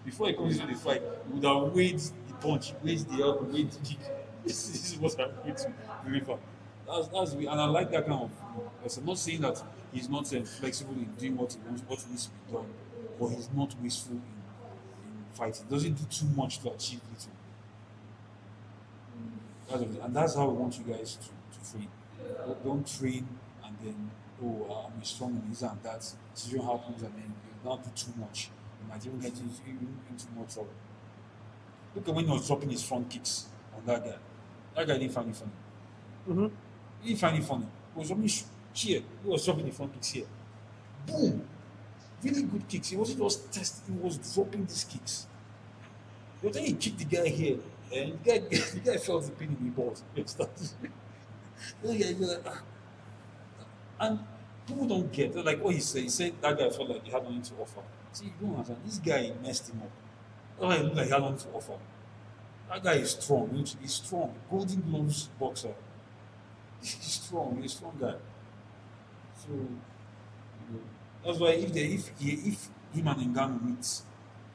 S2: before he comes into the fight, he would have weighed the punch, weighed the elbow, weighed the kick. This is what I'm going to deliver. And I like that kind of. Yes, I'm not saying that he's not flexible in doing what he wants, what needs to be done, but he's not wasteful in fighting. He doesn't do too much to achieve little. And that's how we want you guys to train. Don't train and then, oh, I'm strong in this and that. Situation happens and then you not do too much. You might even get into more trouble. Look at when he was dropping his front kicks on that guy. That guy didn't find it funny.
S1: Mm-hmm.
S2: He didn't find it funny. He was dropping here. He was dropping the front kicks here. Boom! Really good kicks. He wasn't just testing, he was dropping these kicks. But then he kicked the guy here, and the guy felt the pain in the balls. He started. The guy was like, ah. And people don't get it. Like what he said. He said that guy felt like he had nothing to offer. See, you don't understand. This guy messed him up. That guy looked like he had nothing to offer. That guy is strong. He's strong. Golden Gloves boxer. He's strong. He's a strong guy. So that's why if him and Ngannou meet, it's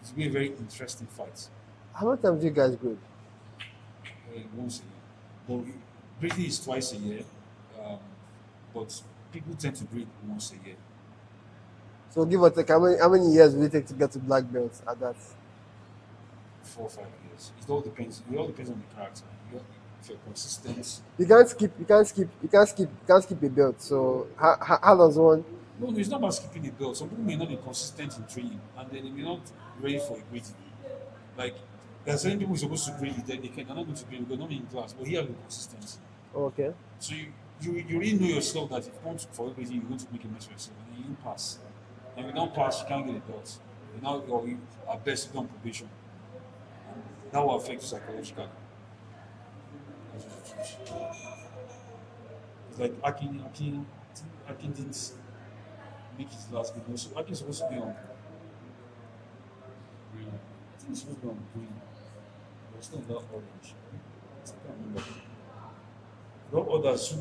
S2: going to be a very interesting fight.
S1: How many times do you guys grade?
S2: Once a year. But briefly is twice a year. But people tend to grade once a year.
S1: So give or take, how many years will it take to get to black belt at that?
S2: 4 or 5 years. It all depends. It all depends on the character. If you're consistent.
S1: You can't skip a belt. So how does one?
S2: No, it's not about skipping a belt. Some people may not be consistent in training, and then they may not be ready for a grading. Like there are certain people who are supposed to grade, they're not going to grade because not in class, but here have consistency.
S1: Okay.
S2: So you really know yourself that if you want for a grading, you're going to make a mess of yourself, and then you pass. And if you don't pass, you can't get a belt. You at best you on probation. And that will affect you psychologically. It's like Akin didn't make his last video. So Akin's supposed to be on green. I think he's supposed to be on green. But still not orange. I can't remember. There are others who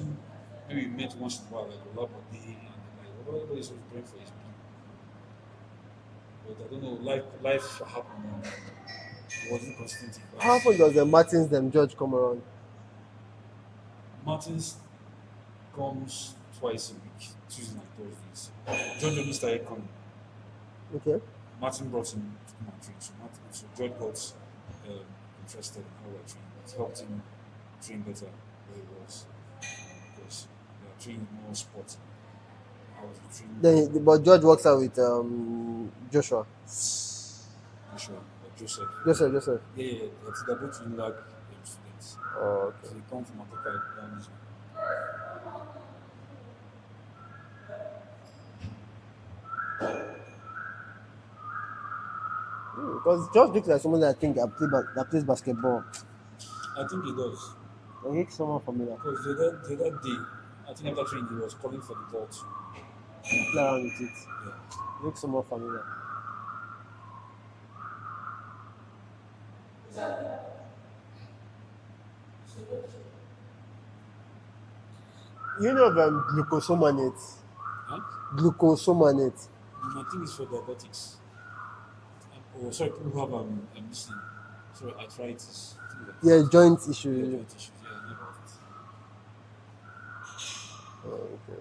S2: maybe met once in a while, like Olabode and like everybody's supposed to pray for his blue. But I don't know, life happened and he wasn't consistent.
S1: How often does the Martins them judge come around?
S2: Martins comes twice a week, Tuesdays and Thursdays. George only started coming.
S1: Okay.
S2: Martin brought him to come and train. So George got interested in how we're training. It helped him train better where he was. Because they are training more sports. I was training.
S1: But George works out with Joshua.
S2: Joseph.
S1: Joseph.
S2: Yeah. They're both UNILAG students.
S1: Oh, okay.
S2: So they come from Africa.
S1: Because George looks like someone that I think that plays basketball.
S2: I think he does.
S1: I think someone familiar.
S2: Because the other day, I think after training, he was calling for the ball to
S1: Play around with it.
S2: yeah.
S1: Looks someone familiar. You know of glucosomanate?
S2: Huh?
S1: Glucosomanate.
S2: I think it's for diabetics. Sorry, people who have arthritis.
S1: Yeah, joint
S2: Yeah,
S1: issue.
S2: joint issues. Yeah, I know about it.
S1: Oh, okay.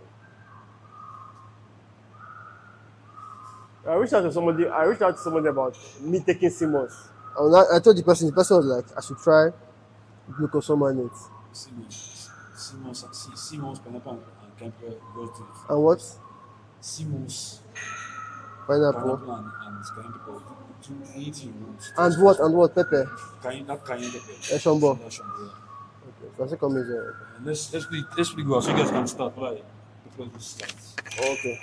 S1: I reached out to somebody about me taking CMOS. I told the person was like, I should try glucosomanate.
S2: Simons, pineapple, and camper goes to
S1: And what?
S2: Simons,
S1: Pineapple.
S2: pineapple, and camper do anything you want.
S1: And what? Pepper.
S2: That cayenne pepper.
S1: Eshombo.
S2: That shombo, yeah.
S1: Okay. So I say come here.
S2: And let's quickly go so you guys can start. Right? Because we start.
S1: Okay.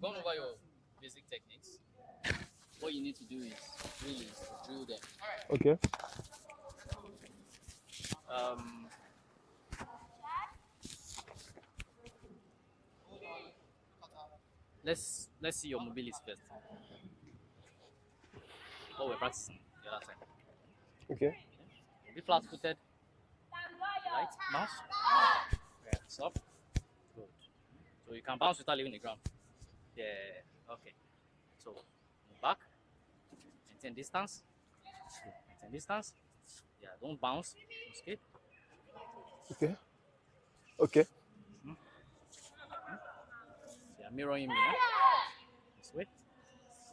S4: gone over your basic techniques. What you need to do is really to drill them.
S1: Okay.
S4: Um, let's see your mobility first. What we're practicing the other time.
S1: Okay.
S4: Be flat-footed. Right, bounce. Yeah, stop. Good. So you can bounce without leaving the ground. Yeah. Okay. So move back. Maintain distance. Maintain distance. Yeah. Don't bounce. Don't skip.
S1: Okay. Okay.
S4: Yeah. Mirroring me. Yeah? This way.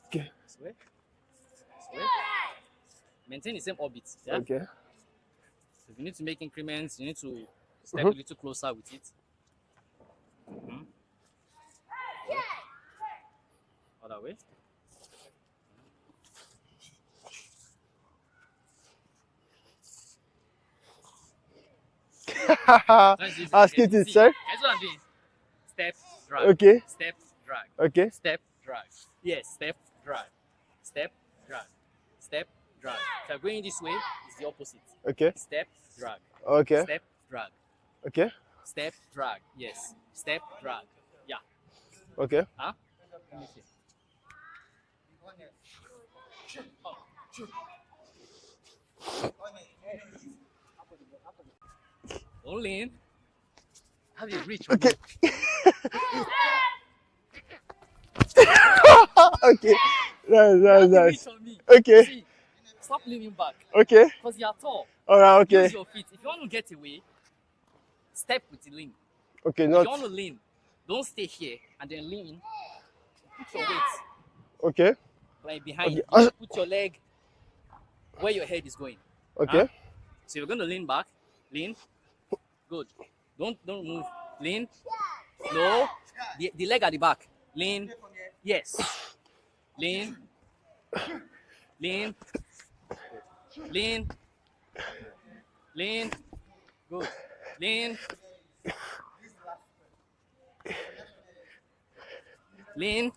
S1: Okay.
S4: This way. This way. Maintain the same orbit. Yeah.
S1: Okay.
S4: So if you need to make increments, you need to step a little closer with it. Other way.
S1: Ask it to
S4: See,
S1: check.
S4: that's what I'm doing. Step, drag.
S1: Okay.
S4: Step, drag.
S1: Okay.
S4: Step, drag. Yes, step, drag. Step, drag. Step, drag. If you're going this way, it's the opposite.
S1: Okay.
S4: Step, drag.
S1: Okay.
S4: Step, drag.
S1: Okay.
S4: Step, drag. Yes. Step, drag. Yeah.
S1: Okay.
S4: Huh? Let me see. Don't lean. Have you reach?
S1: Okay. Okay. Nice.
S4: Reach on me.
S1: Okay.
S4: See, stop leaning back
S1: Okay.
S4: because you are tall.
S1: Alright. Okay.
S4: Use your feet. If you want to get away, step with the lean.
S1: Okay.
S4: If
S1: Not.
S4: you want to lean, don't stay here and then lean. Put your weight
S1: Okay.
S4: like behind
S1: Okay.
S4: you. Put your leg where your head is going.
S1: Okay.
S4: So you're going to lean back. Lean. Good. Don't move. Lean. No. The leg at the back. Lean. Yes. Lean. Lean. Lean. Lean. Good. Lean. Lean.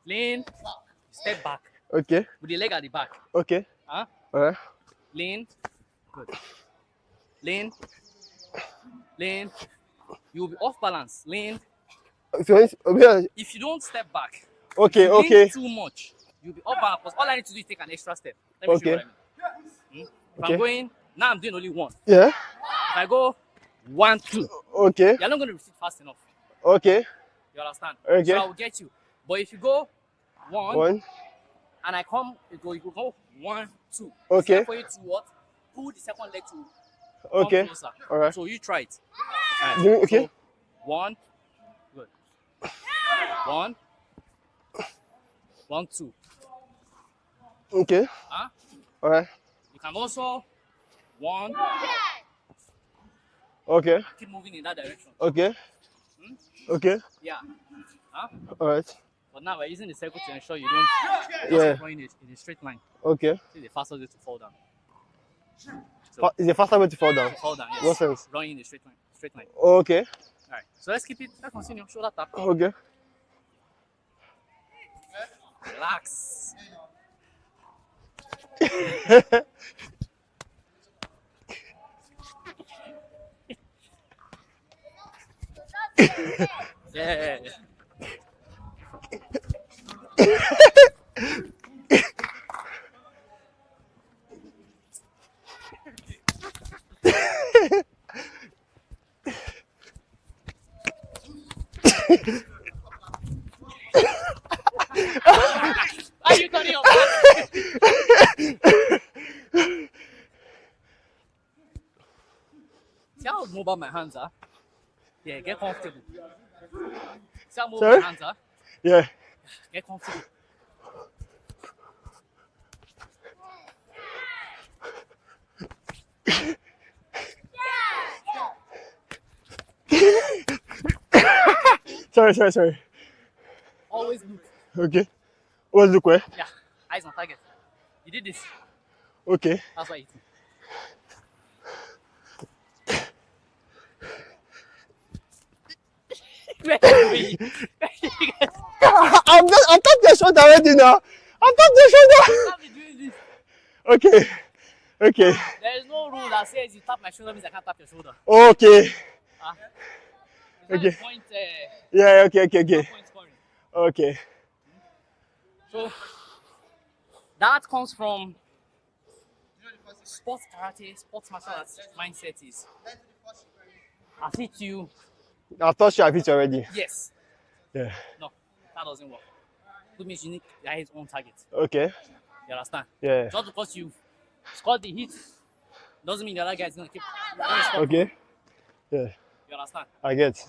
S4: Lean. Step back
S1: Okay.
S4: with the leg at the back.
S1: Okay.
S4: Huh?
S1: Alright.
S4: Lean. Good. Lean. Lean. You'll be off balance. Lean.
S1: So yeah.
S4: If you don't step back,
S1: Okay.
S4: lean
S1: Okay.
S4: too much, you'll be off balance. Because all I need to do is take an extra step. Let me show you
S1: Okay.
S4: what I mean. If
S1: Okay.
S4: I'm going, now I'm doing only one.
S1: Yeah.
S4: If I go 1, 2,
S1: Okay.
S4: you're not going to receive fast enough.
S1: Okay.
S4: You understand?
S1: Okay.
S4: So I will get you. But if you go 1,
S1: One.
S4: and I come, you go 1, 2.
S1: Okay.
S4: Step for you to what? Pull the second leg to come
S1: Okay.
S4: closer.
S1: Alright.
S4: So you try it.
S1: Okay.
S4: So, 1, good. 1, 1, 2.
S1: Okay.
S4: Huh?
S1: Alright.
S4: You can also 1,
S1: Okay.
S4: keep moving in that direction.
S1: Okay. Okay.
S4: Yeah. Huh?
S1: Alright.
S4: But now we're using the circle to ensure you don't
S1: Yeah.
S4: just run in a straight line.
S1: Okay.
S4: This is the fastest way to fall down.
S1: Is a faster way to fall down?
S4: Fall down, yes.
S1: What sense?
S4: Running in a straight line. Straight line.
S1: Okay.
S4: Alright. So let's keep it. Let's continue. Shoulder tap.
S1: Okay.
S4: Relax. Yeah. Are you turning your back? See how mobile my hands are? Yeah, get comfortable. See how mobile
S1: Sorry?
S4: my hands are?
S1: Yeah.
S4: Get comfortable.
S1: Sorry.
S4: Always look.
S1: Okay. What's the question?
S4: Yeah, eyes on target. You did this.
S1: Okay.
S4: That's why you think. Where are you going?
S1: I'm tapped your shoulder already now. I'm tapped your shoulder.
S4: Can't be doing this.
S1: Okay. Okay.
S4: There is no rule that says you tap my shoulder means I can't tap your shoulder.
S1: Okay.
S4: Ah. It's not
S1: Okay.
S4: a point,
S1: Yeah, okay, okay, okay.
S4: point scoring.
S1: Okay.
S4: So that comes from sports karate, sports martial arts mindset is I hit you.
S1: I've touched you, I've hit you already.
S4: Yes.
S1: Yeah.
S4: No, that doesn't work. Good means you need to hit on target.
S1: Okay.
S4: You understand?
S1: Yeah.
S4: Just because you scored the hit doesn't mean the other guy is gonna keep gonna stop.
S1: Okay. Yeah.
S4: You understand?
S1: I get.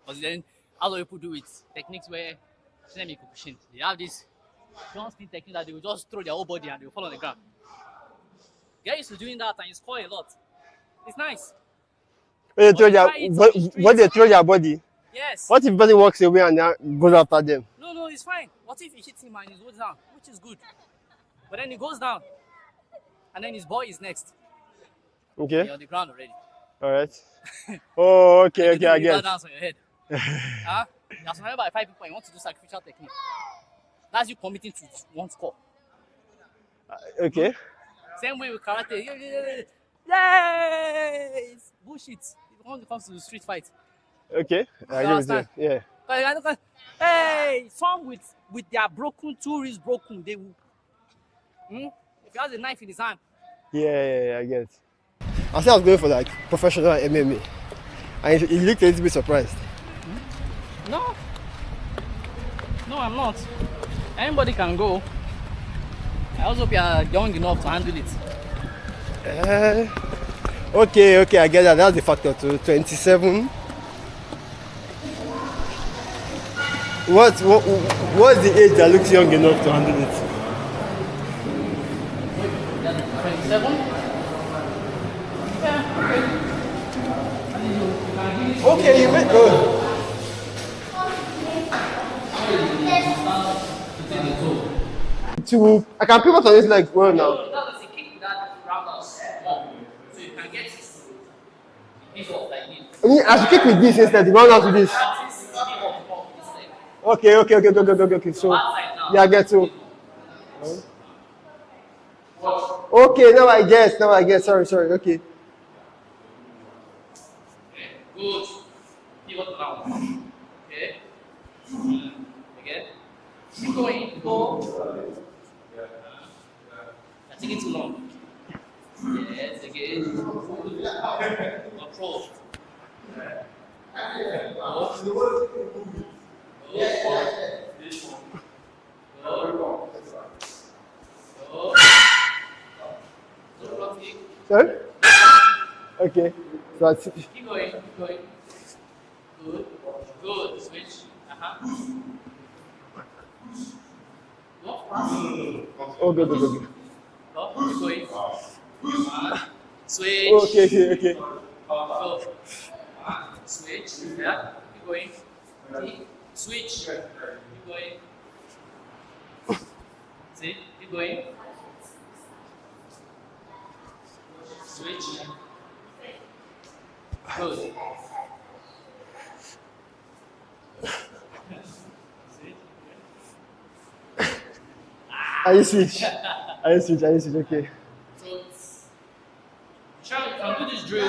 S4: Because then other people do it. Techniques where they have this don't spin technique that they will just throw their whole body and they will fall on the ground. Get used to doing that and you score a lot. It's nice.
S1: When they throw
S4: try
S1: their,
S4: it on
S1: what,
S4: the street.
S1: what they throw their body.
S4: Yes.
S1: What if the person walks away and then goes after them?
S4: No, it's fine. What if he hits him and he goes down, which is good. But then he goes down, and then his boy is next.
S1: Okay.
S4: You're on the ground already.
S1: All right. Oh, okay, okay, I
S4: You got
S1: get.
S4: dance on your head. Huh? You're surrounded by 5 people and you want to do sacrificial technique. That's you committing to one score.
S1: Okay.
S4: Same way with karate. Yay! It's bullshit. When it comes to the street fight.
S1: Okay. I agree with you.
S4: understand?
S1: Yeah.
S4: Hey, some with their broken, 2 wrists broken, they will. If he has a knife in his hand,
S1: Yeah, I get. I said I was going for like professional MMA. And he looked a little bit surprised.
S4: no, I'm not. Anybody can go. I also hope you are young enough to handle it.
S1: Okay, I get that. That's the factor too. 27. What's the age that looks young enough to handle it?
S4: 27?
S1: Okay, you wait. I can pivot on this leg well now.
S4: That was a kick that roundhouse more. So you can get this off like this.
S1: I mean, I should kick with this instead. Run out with this.
S4: Practice the off this leg.
S1: Okay. So,
S4: Outside now.
S1: yeah, I get to. Okay, now I guess. Sorry. Okay.
S4: Okay, good. Pivot around. Okay. Again. Keep going. Go. You're taking too long. Yes, again. Approach.
S1: Sorry? Okay. So that's
S4: Keep going. Good. Switch. Go.
S1: oh good.
S4: Go. Keep going. Switch.
S1: Okay.
S4: Go. Switch. Yeah. Keep going. Switch. Keep going. See? Keep going. Switch. Good.
S1: I switch. Okay.
S4: So, Sean, you can do this drill.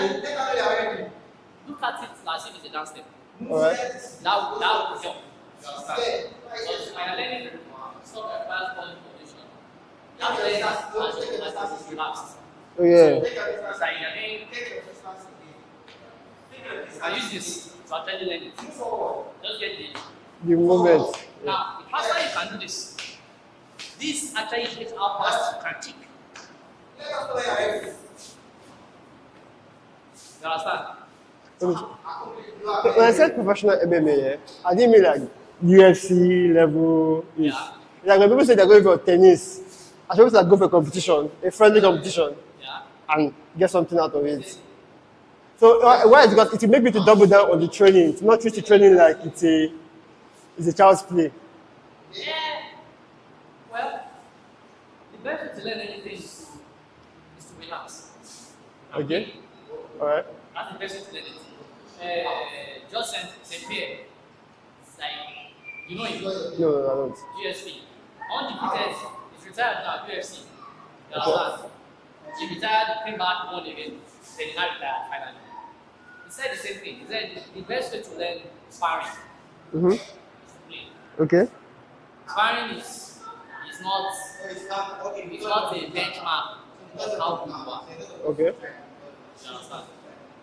S4: Look at it as if it's a dance step.
S1: Alright.
S4: That will help. You understand? So, I am learning stop at fast body position. That way, that's as relaxed.
S1: Oh yeah.
S4: So, it's like you're doing. I use this to actually learn it. Just get the
S1: The movement.
S4: Now, the faster you can do this actually shows how fast you can kick. You understand?
S1: When I said professional MMA, yeah, I didn't mean like UFC level.
S4: Yeah.
S1: Like when people say they're going for tennis, I suppose like go for a competition, a friendly competition,
S4: Yeah.
S1: and get something out of it. So why is it? Because it will make me to double down on the training. It's not treat the training like it's a child's play.
S4: Yeah. Well, the best way to learn anything is to relax.
S1: Okay. Alright.
S4: That's the best way to learn it. Just say pair. Like You know him?
S1: No, I don't.
S4: UFC. Undefeated. He's retired now, UFC. You understand? He retired, came back, won again. Then he now retired finally. He said the same thing. He said the best way to learn sparring
S1: Mm-hmm.
S4: is to play.
S1: Okay.
S4: Sparring is not a benchmark of how good you are.
S1: Okay.
S4: You understand?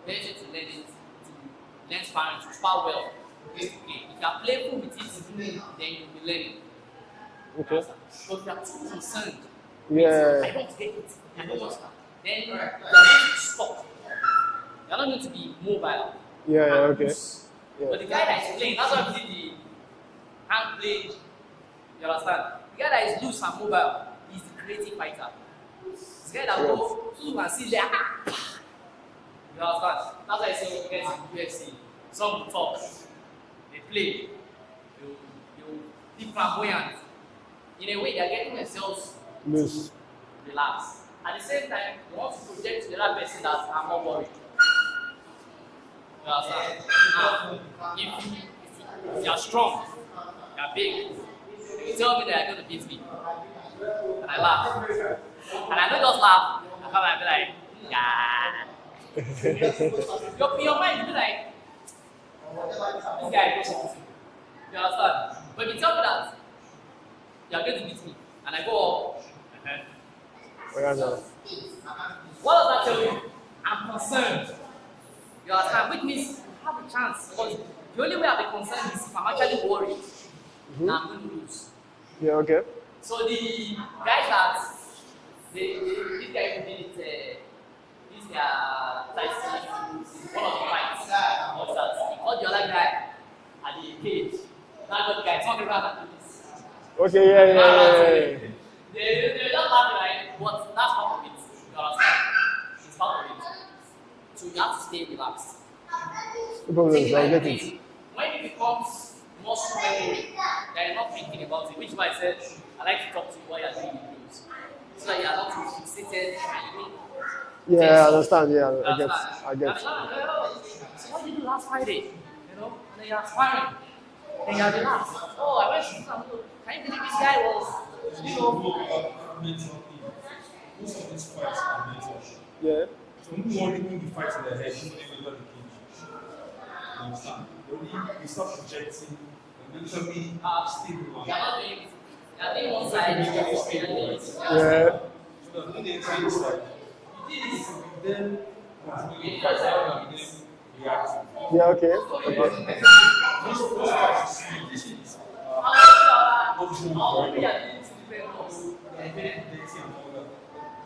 S4: Best way to learn it, to learn sparring, to spar well, is to play. If you are playful with it, then you'll be learning.
S1: Okay.
S4: But if you are too concerned,
S1: Yeah.
S4: I don't get it, I don't understand, then you are going to stop. You are not going to be mobile.
S1: Yeah.
S4: and
S1: Okay.
S4: loose.
S1: Yeah.
S4: But the guy that is playing, that's why we did the hand play. You understand? The guy that is loose and mobile is the creative fighter. This guy that goes through and see there. You understand? That's why I say when you get in UFC, some will talk, they play, you be flamboyant. In a way, they are getting themselves
S1: Loose.
S4: relaxed. At the same time, you want to project to the other person that I'm not worried. You understand? Now, if you are strong, you are big, you tell me that you're going to beat me, and I laugh. And I don't just laugh, I come and be like, yeah. your mind, you be like, this guy knows something. You understand? But if you tell me that you are going to beat me, and I go up,
S1: Oh, yeah, no.
S4: what does that tell you? I'm concerned. You understand? Which means you have a chance. Because the only way I'll be concerned is if I'm actually worried and I'm going to lose.
S1: Yeah. Okay.
S4: So the guys that this guy who did it, this guy Tyson, one of the fights, what's that? He called the other guy at the cage. Now got the guy talking about this.
S1: Okay. Yeah.
S4: They're just laughing like, but that's part of it. You understand? It's part of it. So you have to stay relaxed.
S1: No problem.
S4: Take it
S1: I'll
S4: like
S1: get
S4: this.
S1: it.
S4: When it becomes muscle memory, that you're not thinking about it, which is why I said I like to talk to you while you're doing videos. So that you are not fixated and you don't.
S1: Yeah, I understand. Yeah, I get.
S4: Understand?
S1: I get.
S4: And so what did you do last Friday? You know, and then you're aspiring. And you're relaxed. Oh, I went to some. Can you believe this guy was, you know,
S3: Mental thing. Most of these fights are mental.
S1: Yeah.
S3: So when you fight in the head, you don't even know the cage. You understand? You start projecting and mentally stable.
S4: you're not doing, you're doing one side, you're doing
S1: Yeah.
S3: So that when they try this like, you did this, then continue to fight and then react.
S1: Yeah. Okay. Okay.
S3: Most of those fights you see, this is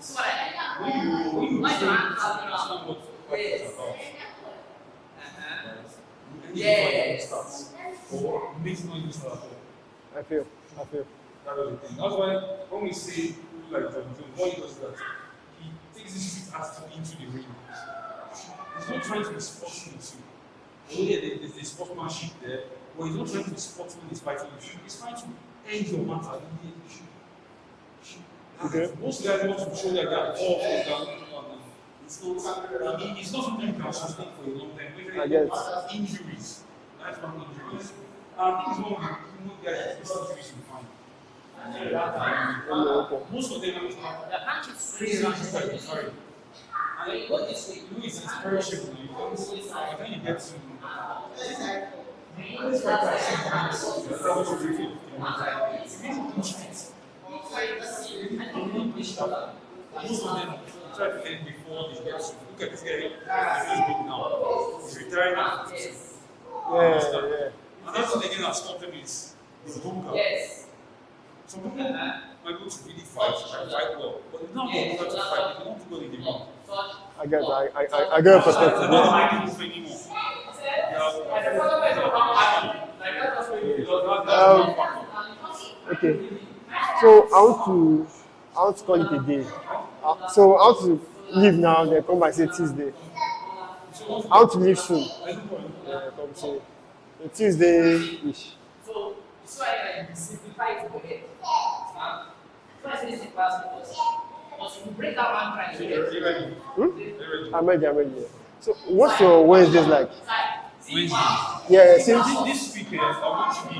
S3: when you say that's not what fight is about.
S4: Yes.
S3: Starts or makes no use at all.
S1: I feel.
S3: That was the thing. That's why when we say like John Jones, what he does is that he takes his street attitude into the ring. He's not trying to be sportsman too. Oh yeah, there's the sportsmanship there, but he's not trying to be sportsman when he's fighting you. He's trying to end your matter.
S1: Okay.
S3: Most guys want to show that they are all for down. It's not something you can sustain for a long time.
S1: I get it.
S3: Injuries, lifelong injuries. I think it's one of the guys that injuries you find. Most of them have
S4: The punch is
S3: crazy injuries that you carry. And
S4: What is it?
S3: you know it's perishable. You don't see it. By the time you get to this fighter, most of them try to end before they get to. Look at this guy. He's big now. He's retiring now.
S1: Yeah.
S3: Another thing again that stopped him is bunker.
S4: Yes.
S3: Some people might go to really fight and fight well, but they don't go to fight. They don't do well in the ring.
S1: I get. I get your perspective.
S3: They're not fighting move anymore.
S1: Okay. So I want to call it a day. So I want to leave now. Then come by say Tuesday. I want to leave soon. Yeah, come say Tuesday-ish.
S4: So I simplify it for me. So I say this in class because if you break that one trying to get
S1: I'm ready. Yeah. So what's your Wednesdays like?
S3: Wednesday.
S1: Yeah, since
S3: This weekend, I want to be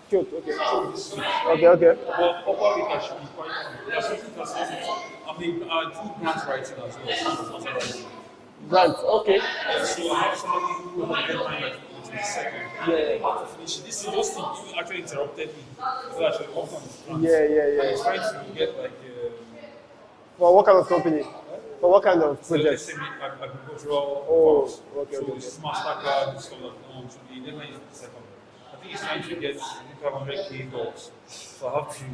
S1: Cute. Okay.
S3: this week.
S1: Okay.
S3: But upper week I should be quite confident. There's something that's I mean, I do grant writing as well.
S1: Grant. Okay.
S3: So I have somebody who has a deadline like the 22nd.
S1: Yeah.
S3: I have to finish it. This is just thing you actually interrupted me. So I should work on this plan.
S1: Yeah.
S3: I was trying to get like
S1: For what kind of company? For what kind of
S3: so the
S1: project?
S3: semi-agricultural
S1: Oh,
S3: farms.
S1: okay.
S3: So this is MasterCard, this kind of so the deadline is the second. I think he's trying to get 500k dollars. So I have to.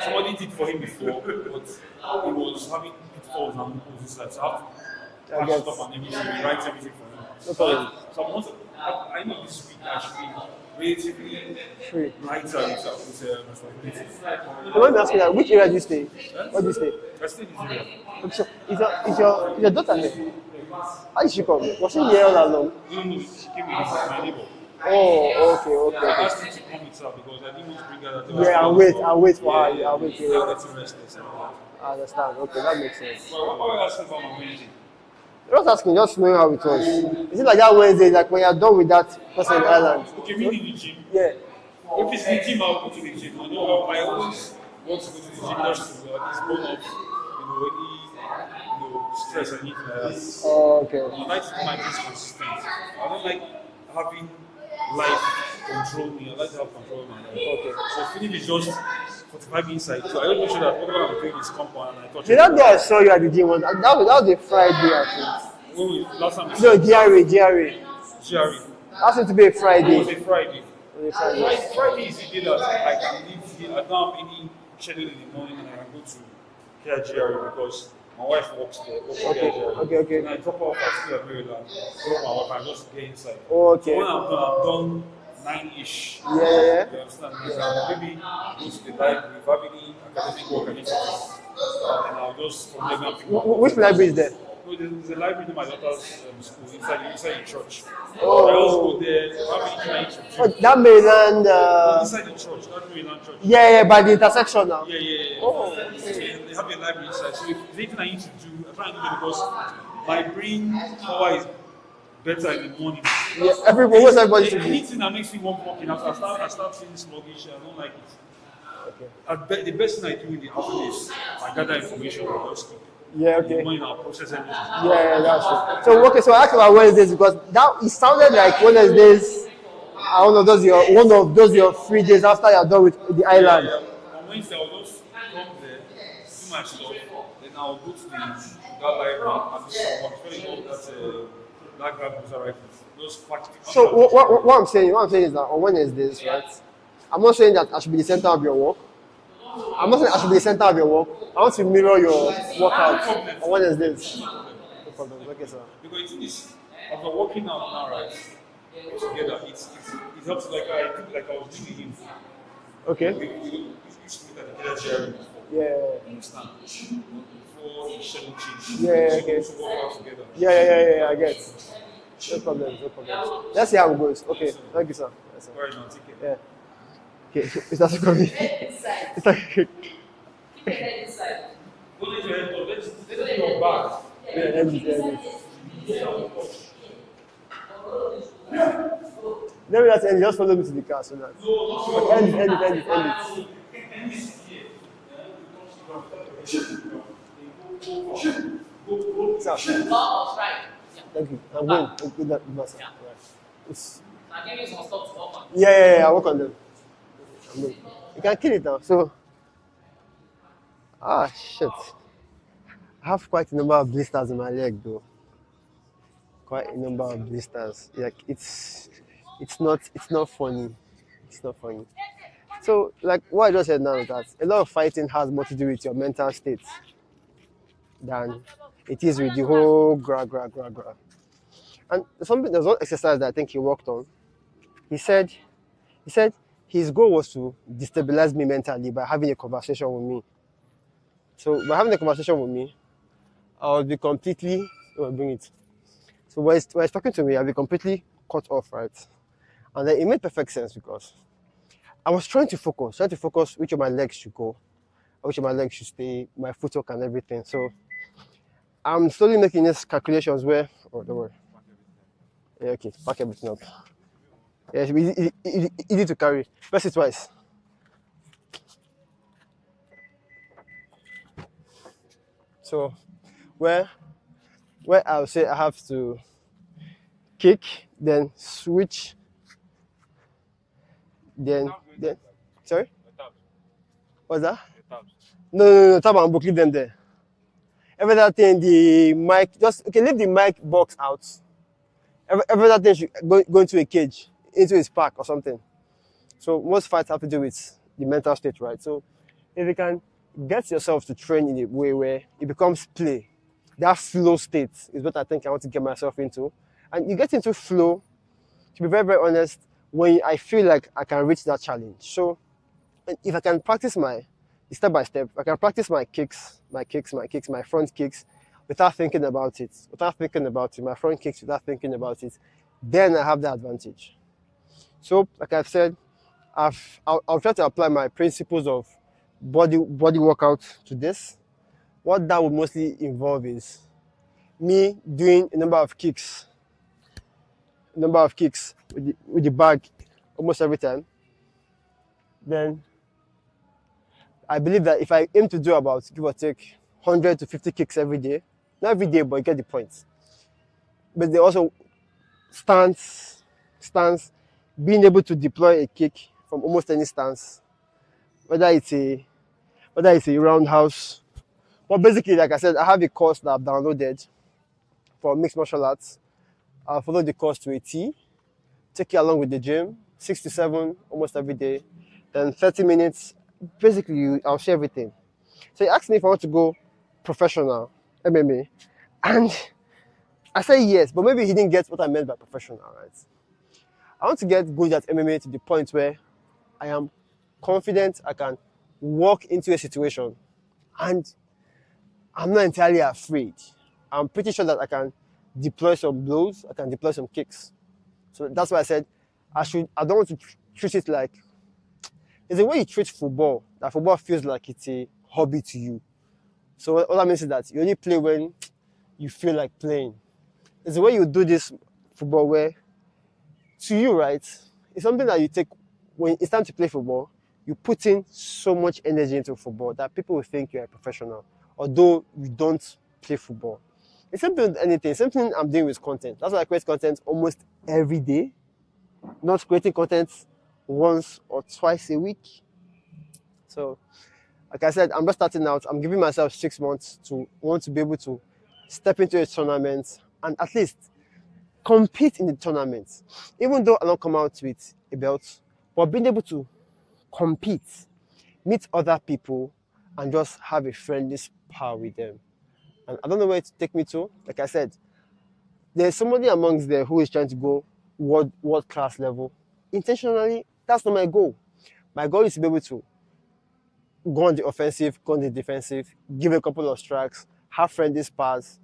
S3: Somebody did for him before, but he was having pitfalls and loopholes inside. So I have to
S1: I
S3: patch
S1: guess.
S3: it up and everything, rewrite everything for him.
S1: No problem.
S3: So I know this week I should be relatively
S1: Free.
S3: lighter with responsibilities.
S1: So let me ask you that. Which area do you stay? Where do you stay?
S3: I still in Nigeria.
S1: Okay, so is your daughter here? How did she come? Was she here all along?
S3: No, she came with my neighbor.
S1: Oh, okay.
S3: I asked her to come with her because I didn't want to bring her. That
S1: Yeah, I'll wait for her. Yeah, I'll wait for
S3: Yeah,
S1: her.
S3: getting restless.
S1: I understand. Okay, that makes sense.
S3: Well, what were you asking about my Wednesday?
S1: Just asking, just knowing how it was. Is it like that Wednesday, like when you're done with that person in Ireland?
S3: Okay, me in the gym.
S1: Yeah.
S3: If it's the gym, I'll go to the gym. I know I always want to go to the gym just to at least burn off, any stress or anything like that.
S1: Oh, okay.
S3: I like to keep my things consistent. I don't like having life control me. I like to have control of my life.
S1: Okay.
S3: So if it's just 45 inside, so I don't make sure that whatever I'm doing is compound and I touch
S1: The
S3: it.
S1: other day I saw you at the gym, that was a Friday, I
S3: When we last time we
S1: think. No, GRA.
S3: Jerry,
S1: That seemed to be a
S3: it was
S1: Friday.
S3: a Friday.
S1: A Friday.
S3: Friday is the day that I can leave here. I don't have any schedule in the morning and I can go to KGRA because my wife works there.
S1: Okay.
S3: And I drop off at school at Maryland. Drop my wife and just get inside.
S1: Okay.
S3: So when I'm done 9-ish.
S1: Yeah.
S3: You understand? Maybe go to the library, if I have any academic work I need to do. And I'll just from there go and pick up.
S1: Which library is there?
S3: No, there's a library in my daughter's school inside the church.
S1: Oh.
S3: I also go there. If I have anything I need to do.
S1: Oh, that Maryland.
S3: Inside the church, not Maryland church.
S1: Yeah, by the intersection now.
S3: Yeah.
S1: Oh,
S3: So they have a library inside. So if there's anything I need to do, I try and do it because my brain power is better in the morning.
S1: Yeah, almost everybody should be.
S3: Anything that makes me want walking after I start feeling sluggish, I don't like it. The best thing I do in the afternoon is I gather information and just keep.
S1: Yeah,
S3: In the
S1: okay.
S3: morning I'll process everything.
S1: Yeah, that's true. So I asked about Wednesdays because it sounded like Wednesdays are one of those your free days after you're done with the island.
S3: Yeah. On Wednesday I'll just come there, do my stuff, then I'll go to that library and do some work. That grab was alright. Those practical.
S1: So what I'm saying is that on Wednesdays, right? I'm not saying that I should be the center of your work. I'm not saying I should be the center of your work. I want to mirror your workout on Wednesdays. No problem. Okay, sir.
S3: Because the thing is, after working out now, right, together, it helps. Like I was doing him.
S1: Okay.
S3: We used to meet at the KGRA before.
S1: Yeah.
S3: Understand? Before the schedule change.
S1: Yeah,
S3: So
S1: okay.
S3: we used to work out together.
S1: Yeah, I get. No problem. Let's see how it goes. Okay, thank you, sir. Yes, sir.
S3: All right, now take care.
S1: Yeah. Okay, it's not coming.
S5: Inside.
S1: It's like,
S5: Keep your head inside.
S3: Don't let your head go. Let's do your back.
S1: yeah, end it. Let me just end it. Just follow me to the car so that. Okay, end it. Sir,
S4: Almost right. Yeah.
S1: thank you. I'm going. Good luck, master.
S4: Yeah.
S1: Right. It's,
S4: I'll give you some stuff to work on.
S1: yeah, I work on them. I'm going. You can kill it now. So, shit. I have quite a number of blisters in my leg, though. Quite a number of blisters. Like it's not funny. It's not funny. So, like what I just said now is that a lot of fighting has more to do with your mental state than it is with the whole gra. And there's one exercise that I think he worked on. He said his goal was to destabilize me mentally by having a conversation with me. So by having a conversation with me, I would be completely bring it. So when he's talking to me, I'll be completely cut off, right? And then it made perfect sense because I was trying to focus which of my legs should go, which of my legs should stay, my footwork and everything. So I'm slowly making these calculations where, don't worry. Yeah, okay, pack everything up. Yeah, it should be easy to carry. Press it twice. So, where I'll say I have to kick, then switch, then sorry, what's that? No, tap and book, leave them there. Every other thing, the mic, just okay, leave the mic box out. Every other thing should go into a cage, into his pack or something. So most fights have to do with the mental state, right? So if you can get yourself to train in a way where it becomes play, that flow state is what I think I want to get myself into. And you get into flow, to be very, very honest, when I feel like I can reach that challenge. So if I can practice my step by step, I can practice my kicks, my front kicks without thinking about it, my front kicks without thinking about it, then I have the advantage. So, like I've said, I'll try to apply my principles of body workout to this. What that would mostly involve is me doing a number of kicks with the bag almost every time. Then I believe that if I aim to do about, give or take, 100 to 50 kicks every day, not every day, but you get the point. But they also stance, being able to deploy a kick from almost any stance, whether it's a roundhouse. But basically, like I said, I have a course that I've downloaded for mixed martial arts. I'll follow the course to a T, take it along with the gym, 6 to 7 almost every day, then 30 minutes. Basically, I'll share everything. So he asked me if I want to go professional MMA, and I said yes, but maybe he didn't get what I meant by professional, right? I want to get good at MMA to the point where I am confident I can walk into a situation and I'm not entirely afraid. I'm pretty sure that I can deploy some blows, I can deploy some kicks. So that's why I said I don't want to treat it like, there's a way you treat football, that football feels like it's a hobby to you. So all that means is that you only play when you feel like playing. There's a way you do this football where, to you, right, it's something that you take, when it's time to play football, you put in so much energy into football that people will think you're a professional, although you don't play football. It's simple with anything. Same thing I'm doing with content. That's why I create content almost every day, not creating content once or twice a week. So, like I said, I'm just starting out. I'm giving myself 6 months to want to be able to step into a tournament and at least compete in the tournament. Even though I don't come out with a belt, but being able to compete, meet other people, and just have a friendly spar with them. And I don't know where to take me to. Like I said, there's somebody amongst there who is trying to go world class level. Intentionally, that's not my goal. My goal is to be able to go on the offensive, go on the defensive, give a couple of strikes, have friendly spars,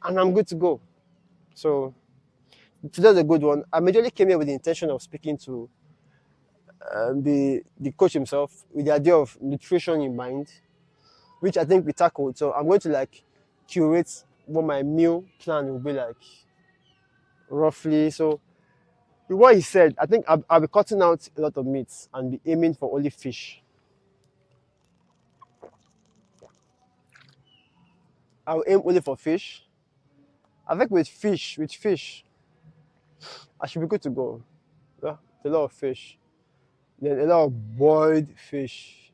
S1: and I'm good to go. So today's a good one. I majorly came here with the intention of speaking to the coach himself with the idea of nutrition in mind, which I think we tackled. So I'm going to like curate what my meal plan will be like, roughly. So with what he said, I think I'll be cutting out a lot of meats and be aiming for only fish. I'll aim only for fish. I think with fish, I should be good to go. Yeah, a lot of fish. Then a lot of boiled fish.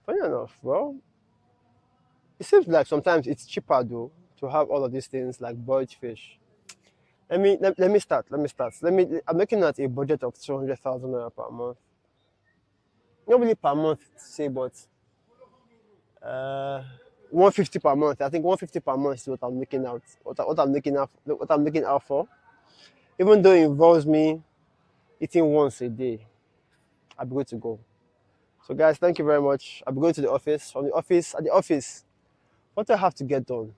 S1: Funny enough, well, it seems like sometimes it's cheaper though to have all of these things like boiled fish. Let me start. I'm looking at a budget of 200,000 naira per month. Not really per month, say, but 150 per month. I think 150 per month is what I'm looking out. What I'm looking out for. Even though it involves me eating once a day, I'll be good to go. So guys, thank you very much. I'll be going to the office. At the office, what do I have to get done?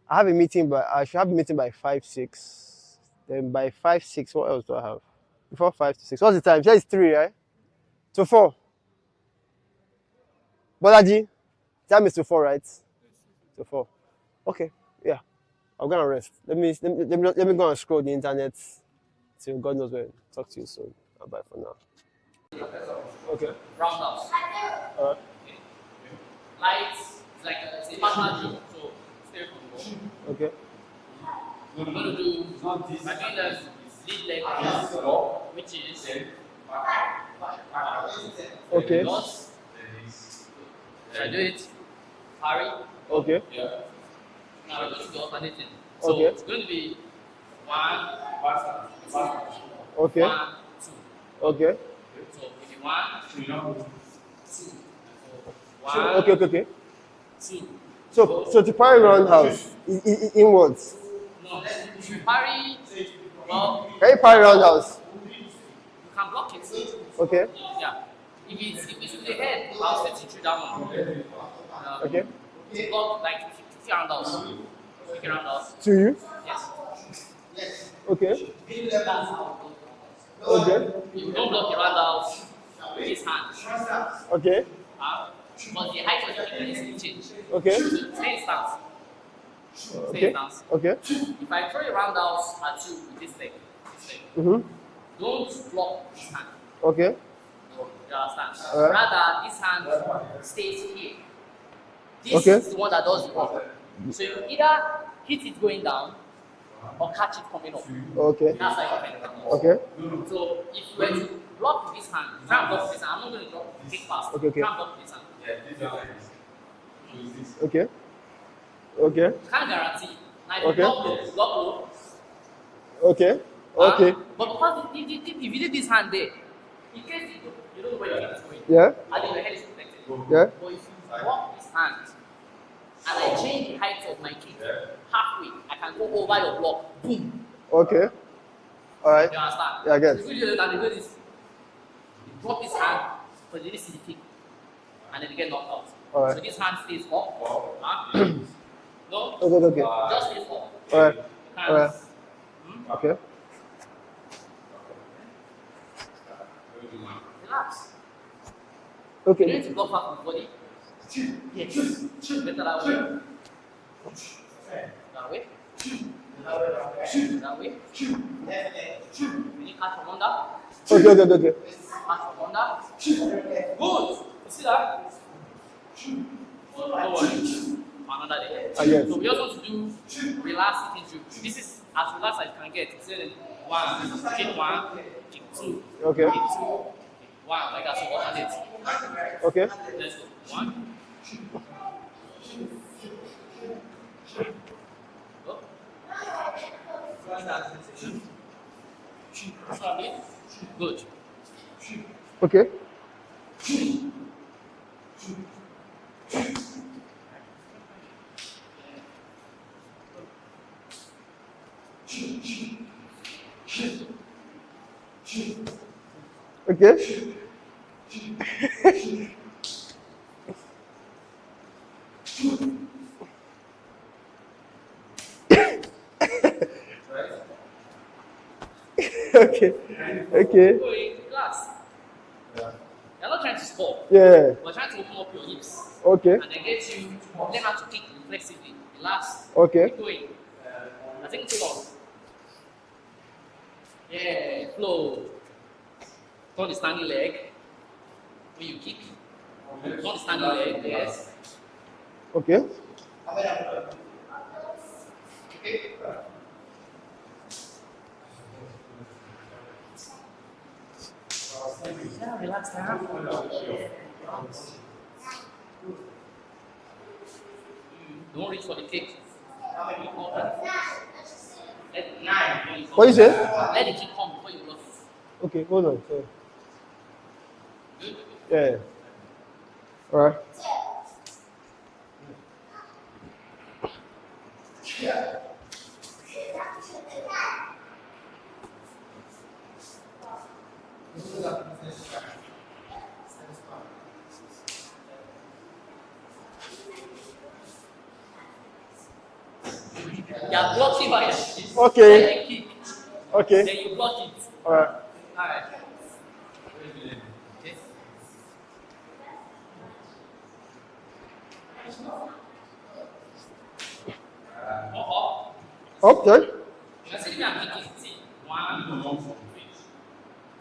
S1: I should have a meeting by 5, 6. Then by 5, 6, what else do I have? Before 5 to 6. What's the time? It's 3, right? To 4. Bolaji, time is to 4, right? To 4. Okay, yeah. I'm gonna rest. Let me go and scroll the internet till God knows when. Talk to you soon. Bye for now. Okay.
S4: Roundhouse.
S1: Alright.
S4: Light is like it's a partner drill, so stay from the ball.
S1: Okay.
S4: We're going to do, we're doing the lead leg, which is
S1: Okay.
S4: loss. Should I do it? Hurry.
S1: Okay.
S4: Now we're going to do alternating. So
S1: Okay.
S4: it's going to be 1,
S1: Okay.
S4: 1, 2.
S1: Okay.
S4: So if you 1, 2, 1,
S1: Okay.
S4: 2.
S1: So to parry roundhouse, inwards.
S4: No, if you parry, well,
S1: Can you parry roundhouse?
S4: you can block it.
S1: Okay.
S4: Yeah. If it's to the head, I'll set you through that one.
S1: Okay.
S4: To block like 50 roundhouse. 50 roundhouse.
S1: To you?
S4: Yes.
S1: Okay.
S4: That's how it goes.
S1: Okay.
S4: You don't block the roundhouse with his hand.
S1: Okay.
S4: But the height of the kick needs to change.
S1: Okay.
S4: So stay in stance. Stay in
S1: Okay.
S4: stance.
S1: Okay.
S4: If I throw a roundhouse at you with this leg, don't block this hand.
S1: Okay.
S4: You understand?
S1: Alright.
S4: Rather, this hand stays here. This
S1: Okay.
S4: is the one that does the work. So you either hit it going down or catch it coming up.
S1: Okay.
S4: That's how you defend it.
S1: Okay.
S4: So if you were to block with this hand, try and block with this hand. I'm not going to drop kick fast.
S1: Okay, okay.
S4: Try and block with this hand.
S1: Okay. Okay.
S4: Can't guarantee. Now if
S1: Okay.
S4: you block low.
S1: Okay. Okay.
S4: But because if you did this hand there, in case you don't know where your head is going,
S1: Yeah.
S4: I think your head is protected.
S1: Yeah.
S4: But if you block this hand and I change the height of my kick halfway, I can go over your block. Boom.
S1: Okay. All right.
S4: You understand?
S1: Yeah, I get.
S4: So if you do that, you do this. You drop this hand, but you didn't see the kick, and then you get knocked out.
S1: All right.
S4: So this hand stays up. No?
S1: Okay.
S4: Just stays up.
S1: All right.
S4: And
S1: All right. Okay.
S4: relax. You
S1: Okay.
S4: need to block half of the body. Yes. Better that way. That way. That way. You need catch from under.
S1: Okay.
S4: Catch from under. Good. You see that? Don't worry. Another day.
S1: Yes.
S4: So we also want to do relax sitting drill. This is as relaxed as you can get. So then 1, kick 1, kick 2,
S1: Okay.
S4: kick 2, kick 1. Like that. So alternate.
S1: Okay.
S4: Let's go. 1. Go. Good.
S1: Okay. Okay. Okay. Okay.
S4: Going class. You're not trying to score.
S1: Yeah.
S4: We're trying to open up your hips
S1: Okay.
S4: and then get you learn how to kick reflexively. Relax.
S1: Okay.
S4: Keep going. I think too long. Yeah, flow. Turn the standing leg. When you kick, turn the standing leg. Yes.
S1: Okay.
S4: Yeah, relax now. Don't reach for the kick.
S1: What you say?
S4: Let the kick come before you block it.
S1: Okay. Hold on. Sorry.
S4: Good.
S1: Yeah. All right.
S4: Yeah, block it by your kick.
S1: Okay.
S4: Let the kick.
S1: Okay.
S4: Then you block it.
S1: All right.
S4: Alright. Okay. Up.
S1: Up there.
S4: You can see me I'm kicking. See. 1, One,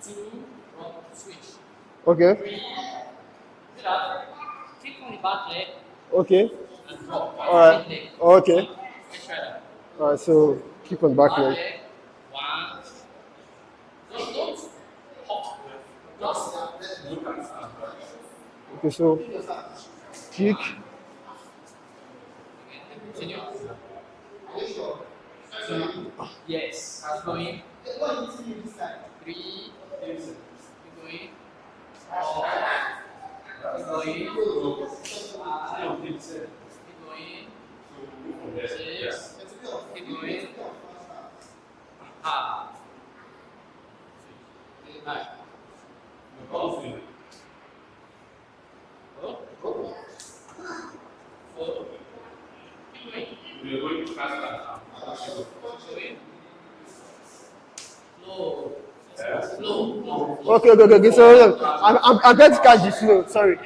S4: two, switch.
S1: Okay.
S4: Three, sit up, kick on the back leg,
S1: Okay.
S4: and drop.
S1: Alright.
S4: Mid leg.
S1: Okay.
S4: Let's try that.
S1: Alright, so keep on back
S4: Back
S1: leg.
S4: leg, one. Just don't hop. Just
S1: Okay, so kick.
S4: continue. Yes, keep going. Three, keep going. Four, keep going. Five, keep going. Six, keep going. Ah. Nine. Four. Keep going.
S3: We are going faster now.
S4: Going. Slow. Slow.
S1: Okay. So I'm trying to catch the flow. Sorry.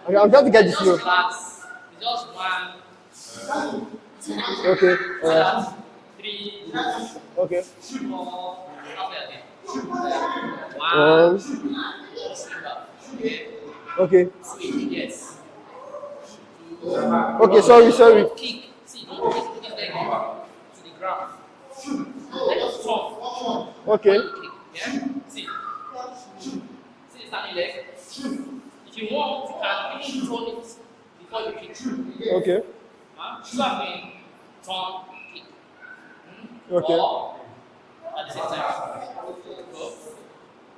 S1: I'm trying to catch the flow.
S4: Just relax. It's just one,
S1: Okay. Alright.
S4: three,
S1: Okay.
S4: 4, after that.
S1: Um,
S4: Swing up. Okay.
S1: Okay.
S4: Swing, yes.
S1: Okay. Sorry.
S4: Kick. See, don't put this leg to the ground. Let us stop.
S1: Okay.
S4: Kick. Yeah? See. See the standing leg. If you want, you can even turn it before you kick.
S1: Okay.
S4: So I'm going turn, kick.
S1: Okay.
S4: Or at the same time.